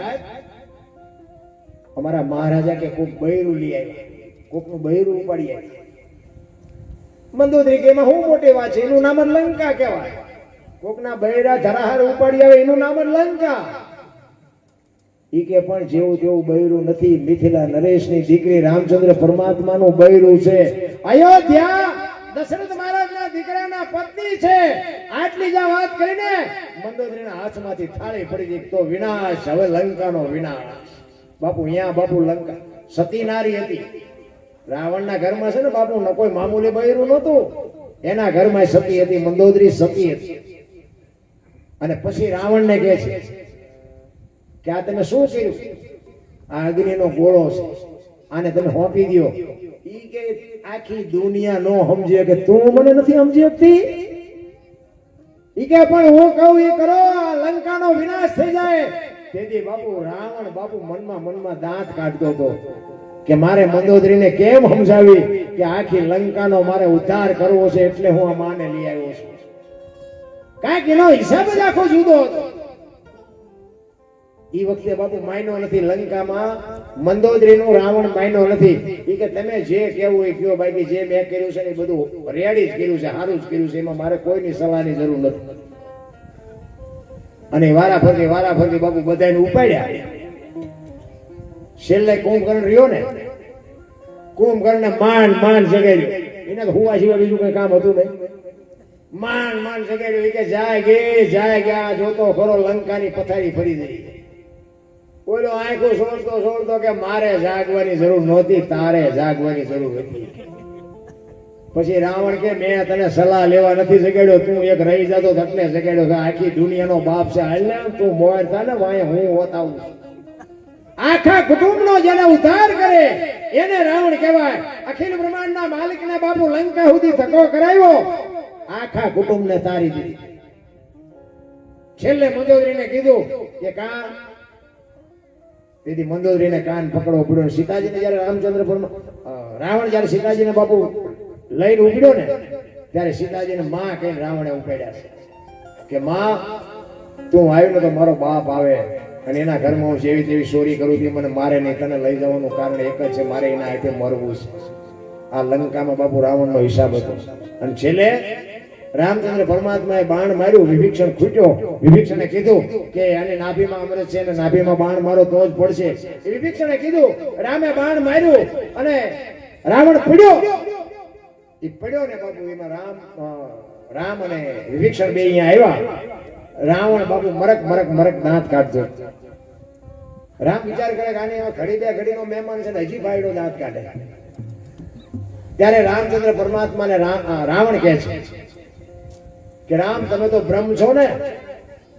S2: અમારા મહારાજા કે કોક બૈરું લઈ આવ્યા, કોકનું બૈરું ઉપાડી આવ્યા. મંદોદરી કે એમાં શું મોટી વાત છે, એનું નામ જ લંકા કહેવાય. કોકના બૈરા ધરાહાર ઉપાડી આવે એનું નામ જ લંકા. ઈ કે પણ જેવું તેવું બૈરું નથી, મિથિલા નરેશની દીકરી રામચંદ્ર પરમાત્માનું બૈરું છે. અયોધ્યા દશરથ મહારાજના દીકરાના પત્ની છે. આટલી જ વાત કરીને મંદોદરીના હાથમાંથી થાળી પડી ગઈ. તો વિનાશ, હવે લંકાનો વિનાશ. બાપુ અહીંયા બાપુ લંકા સતી નારી હતી. રાવણના ઘરમાં છે ને બાપુ કોઈ મામૂલી બૈરું નહોતું. એના ઘરમાં સતી હતી, મંદોદરી સતી હતી. અને પછી રાવણને કહે છે કે આ તમે શું કર્યું? આ અગ્નિનો ગોળો છે, આને તમે હોંપી દો. ઈ કે આખી દુનિયા નો સમજે કે તું મને નથી સમજી શકતી. ઈ કે પણ હું કહું એ કરો, લંકાનો વિનાશ થઈ જાય. તેથી બાપુ રાવણ બાપુ મનમાં દાંત કાઢતો હતો કે મારે મંદોદરીને કેમ સમજાવી કે આખી લંકાનો મારે ઉદ્ધાર કરવો છે, એટલે હું આ માને લઈ આવ્યો છું. કાંઈક એનો હિસાબ જ આખો જુદો હતો. ઈ વખતે બાપુ માયનો નથી લંકામાં, મંદોદરીનું રાવણ માયનો નથી. ઈ કે તમે જે કેવું એ કયો, બાકી જે મેં કર્યું છે એ બધું રેડી જ કર્યું છે, સારું જ કર્યું છે, એમાં મારે કોઈની સલાહની જરૂર નથી. અને વારા ફરતી બાપુ બધાને ઉપાડ્યા. છેલ્લે કુંભકર્ણ રહ્યો ને, કુંભકર્ણને માંડ જગાડ્યો. એને તો હુવા સિવાય બીજું કઈ કામ હતું નહીં. માંડ જગાડ્યો. એ કે જાય ગયા જોતો ખરો લંકાની પથારી ફરી ગઈ. બોલો આંખો છોડતો કે મારે જાગવાની જરૂર નહોતી, તારે જાગવાની જરૂર હતી. પછી રાવણ કે મેં તને સલાહ લેવા નથી જગાડ્યો, તું એક રહી જતો એટલે જગાડ્યો. આખી દુનિયાનો બાપ છે, હાલ ને તું મોર થા ને વાંહે હું હોતાવું. આખા કુટુંબનો જેને ઉદ્ધાર કરે એને રાવણ કહેવાય. અખિલ બ્રહ્માંડના માલિકને બાપુ લંકા સુધી ધક્કો કરાવ્યો, આખા કુટુંબને તારી દીધી. છેલ્લે મંદોદરીને કીધું કે કાન, તેથી મંદોદરીને કાન પકડવો પડ્યો. સીતાજીને જયારે રાવણ જયારે સીતાજીને બાપુ લઈને ઉભડ્યો ને, ત્યારે સીતાજીને માં કહીને રાવણે ઉપાડ્યા છે કે માં તું આવ્યો ને તો મારો બાપ આવે અને એના ઘરમાં હું જેવી તેવી ચોરી કરું તે મને મારે નહીં. તને લઈ જવાનું કારણ એક જ છે, મારે એના હાથે મરવું છે. આ લંકામાં બાપુ રાવણનો હિસાબ હતો. અને છેલ્લે રામચંદ્ર પરમાત્માએ બાણ માર્યું, વિભીષણ ખૂટ્યો. વિભીષણે કીધું કે આની નાભીમાં અમૃત છે અને નાભીમાં બાણ મારો તો જ પડશે. વિભીષણે કીધું, રામે બાણ માર્યું અને રાવણ પડ્યો. એ પડ્યો ને બાપુ, એમાં રામ અને વિભીષણ બે અહીંયા આવ્યા. રાવણ બાપુ મરક દાંત કાઢજો. રામ વિચાર કરે કે આને ઘડી બે ઘડીનો મહેમાન છે ને હજી ભાઈડો દાંત કાઢે. ત્યારે રામચંદ્ર પરમાત્માને રાવણ કહે છે કે રામ તમે તો બ્રહ્મ છો ને,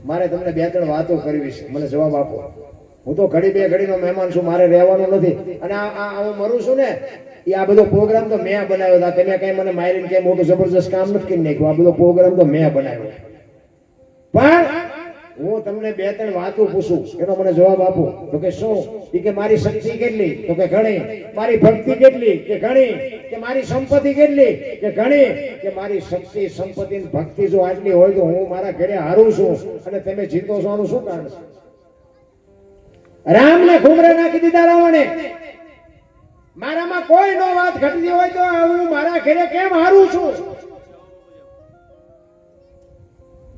S2: મારે તમને બે ત્રણ વાતો કરવી છે, મને જવાબ આપો. હું તો ઘડી બે ઘડીનો મહેમાન છું, મારે રહેવાનું નથી. અને હું મરું છું ને, એ આ બધો પ્રોગ્રામ તો મેં બનાવ્યો હતો. તમે કઈ મને મારીને કઈ મોટું જબરજસ્ત કામ નથી કરી નાખ્યું. આ બધો પ્રોગ્રામ તો મેં બનાવ્યો. પણ હું તમને બે ત્રણ વાતો પૂછું, એનો મને જવાબ આપો. તો કે શું? એ કે મારી શક્તિ કેટલી? તો કે ઘણી. મારી ભક્તિ કેટલી? કે ઘણી. કે મારી સંપત્તિ કેટલી? કે ઘણી. કે મારી શક્તિ, સંપત્તિ, ભક્તિ જો આટલી હોય તો હું મારા ઘરે હારું છું અને તમે જીતો છો, આનું શું કારણ છે? રામને ઘુમરે નાખી દીધા રાવણે. મારામાં કોઈ નો વાત ઘટતી હોય તો હું મારા ઘરે કેમ હારું છું?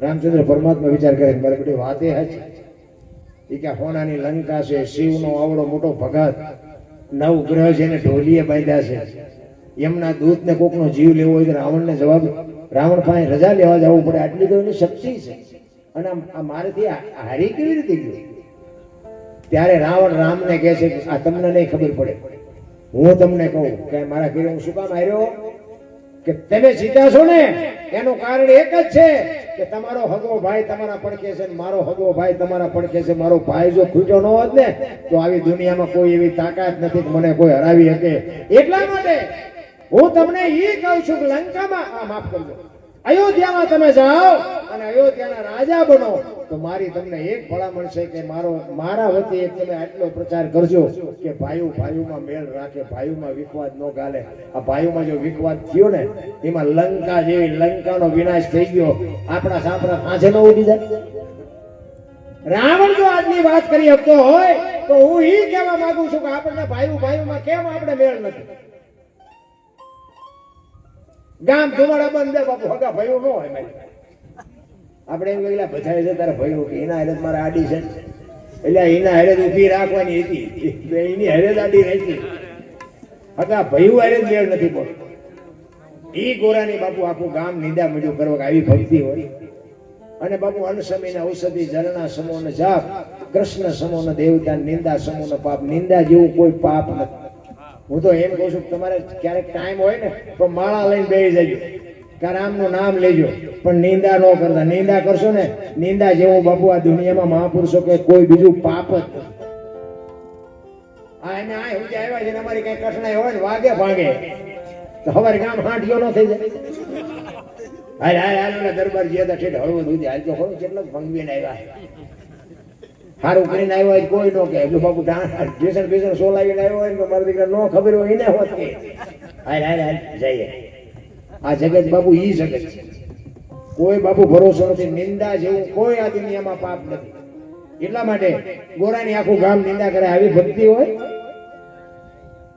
S2: રામચંદ્ર પરમાત્મા વિચાર કરે મારે બધી વાત એ છે. એ કે હોનાની લંકા છે, શિવનો આવડો મોટો ભગત, 9 ગ્રહ છે, એને ઢોલીએ બાંધ્યા છે. એમના દૂતને કોકનો જીવ લેવો હોય તો રાવણને જવાબ, રાવણ પાસે રજા લેવા જવું પડે, આટલી તો એની શક્તિ છે. અને આ મારેથી હારી કેવી રીતે ગયું? ત્યારે રાવણ રામને કહે છે કે આ તમને નહીં ખબર પડે, હું તમને કહું કે મારા ઘરે હું શું કામ આવ્યો? કે તમે જીતા છો ને એનું કારણ એક જ છે કે તમારો હગો ભાઈ તમારા પડખે છે, મારો હગો ભાઈ તમારા પડખે છે. મારો ભાઈ જો ખૂટ્યો ન હોત ને તો આવી દુનિયામાં કોઈ એવી તાકાત નથી કે મને કોઈ હરાવી શકે. એટલા માટે હું તમને એ કહું છું કે લંકામાં, માફ કરજો, અયોધ્યામાં તમે જાઓ અને અયોધ્યાના રાજા બનો તો મારી તમને એક ભલામણ છે કે મારા વતી એક તમે આટલો પ્રચાર કરજો કે ભાઈઓમાં મેળ રાખે, ભાઈઓમાં વિખવાદ ન ગાલે. આ ભાઈઓમાં જો વિખવાદ થયો ને એમાં લંકા જેવી લંકાનો વિનાશ થઈ ગયો. આપણા સાપરા પાછે ન ઉડી જાય. રાવણ જો આજની વાત કરી શકતો હોય તો હું એ કહેવા માંગુ છું કે આપણને ભાઈઓમાં કેમ આપણે મેળ નથી? ગામ ધુમાડા બંધ બાપુ, હગા ભાઈઓ ન હોય. આપણે એમ કહેલા બધા છે તારા ભાઈઓ કે એના હેરત મારે આડી છે, એટલે એના હેરત ઉભી રાખવાની હતી, એની હેરત આડી રાખી. હગા ભાઈઓ હેરત મેળ નથી પડતો. ઈ ગોરાની બાપુ આખું ગામ નિંદા મીઠું કરવા આવી ભક્તિ હોય. અને બાપુ અનસમીને ઔષધિ જલના સમોન જાપ, કૃષ્ણ સમોન દેવતા, નિંદા સમોન પાપ. નિંદા જેવું કોઈ પાપ નથી. હું તો એમ કહું છું તમારે ક્યારેક ટાઈમ હોય ને તો માળા લઈને બેસી જજો, કે રામનું નામ લેજો, પણ નિંદા ન કરતા. નિંદા કરશો ને, નિંદા જેવું બાપુ આ દુનિયામાં મહાપુરુષો કે કોઈ બીજું પાપ જ નથી. એને આ હું આવ્યા છે અમારી કઈ કઠણાઈ હોય ને વાગે ભાગે તો હવારે ગામ હાંઠિયો ન થઈ જાય. હાલ દરબાર જે હતા ઠેઠ હળવું દૂધ હાલ તો ખરું કેટલો ભંગવીને આવ્યા, સારું કરીને આવ્યો હોય કોઈ નો કે એટલું બાપુ ભેસણ સોલાવીને આવ્યો હોય ને મારા દીકરા નો ખબર હોય એને હોત કે હાલ જઈએ. આ જગત બાપુ ઈ જગત છે. કોઈ બાપુ ભરોસો નથી. નિંદા જેવું કોઈ આ દુનિયામાં પાપ નથી. એટલા માટે ગોરાની આખું ગામ નિંદા કરે. આવી ભક્તિ હોય?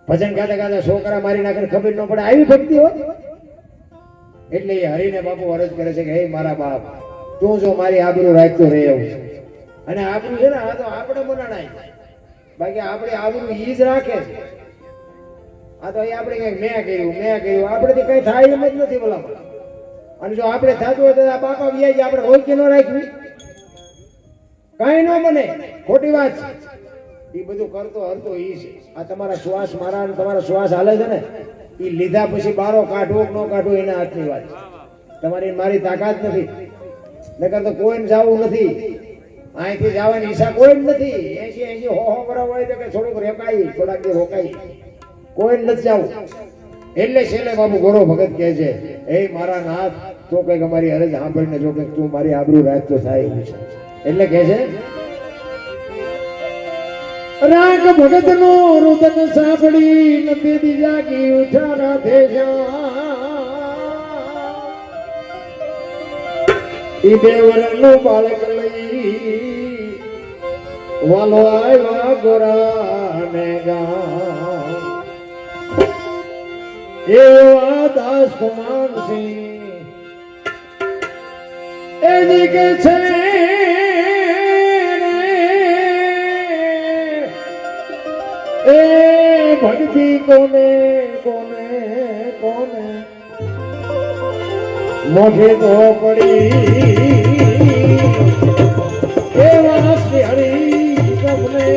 S2: ભજન ગાતા ગાતા છોકરા મારી નાખે ખબર ન પડે, આવી ભક્તિ હોય? એટલે એ હરીને બાપુ અરજ કરે છે કે હે મારા બાપ, તું જો મારી આબરૂ રાખતો રહે એવું છે. અને આબરૂ છે ને આ તો આપણે બનાણાય, બાકી આપણે આબરૂ ઈ જ રાખે છે. આ તો અહીં આપણે કઈ મેં કર્યું આપણેથી કઈ થાય એમ જ નથી બોલામાં. અને જો આપણે થતું હોય તો આ બાપા વ્યાજ આપણે રોજ કે ન રાખવી, કઈ ન બને. ખોટી વાત છે. એ બધું કરતો હરતો ઈ છે. આ તમારા શ્વાસ મારા અને તમારા શ્વાસ હાલે છે ને, એ લીધા પછી બારો કાઢવો કે ન કાઢવો એના હાથની વાત છે. તમારી મારી તાકાત નથી. નકર તો કોઈને જવું નથી. અહીંથી જવાની ઈચ્છા કોઈ જ નથી. 80 હો બરાબર હોય તો કે થોડુંક રોકાઈ, થોડાક દી રોકાઈ, કોઈ નથી જવું. એટલે છેલ્લે બાપુ ગોરો ભગત કહે છે હે મારા નાથ, તો કઈક અમારી અરજ સાંભળીને જો કઈક તું મારી આબરૂ રાખતો થાય એવું છે. એટલે કહે છે રાગ ભગત નો રુદન સાંભળી નથી બીજા કી ઉઠારા ઈ દેવરનું બાળક લઈ વાલો આવ્યા ગોરાને ગામ. એવા દાસ કુમારસિંહ એની કે છે એ ભક્તિ કોને કોને કોને મોઢે તો પડી એવા શ્રી હરી તમને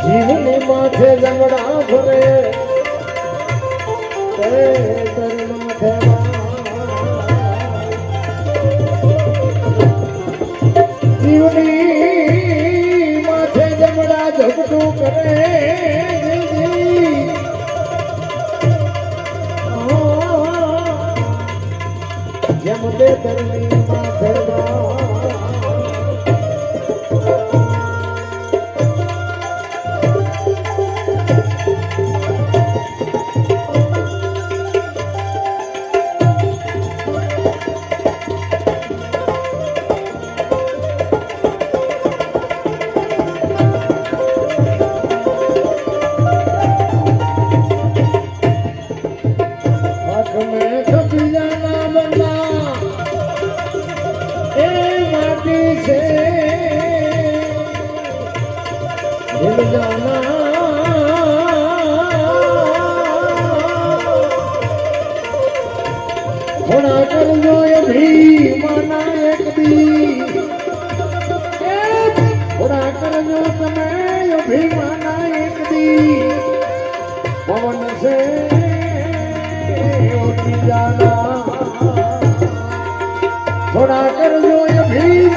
S2: જીવની માથે જમણા ભરે જીવની માથે જમણા ઝપટું કરે જેમ તે તરની માથે થોડા કરજો એ ભીમાના એક દી, થોડા કરજો તમે એ ભીમાના એક દી, પવન છે જાના થોડા કરજો એ ભીમ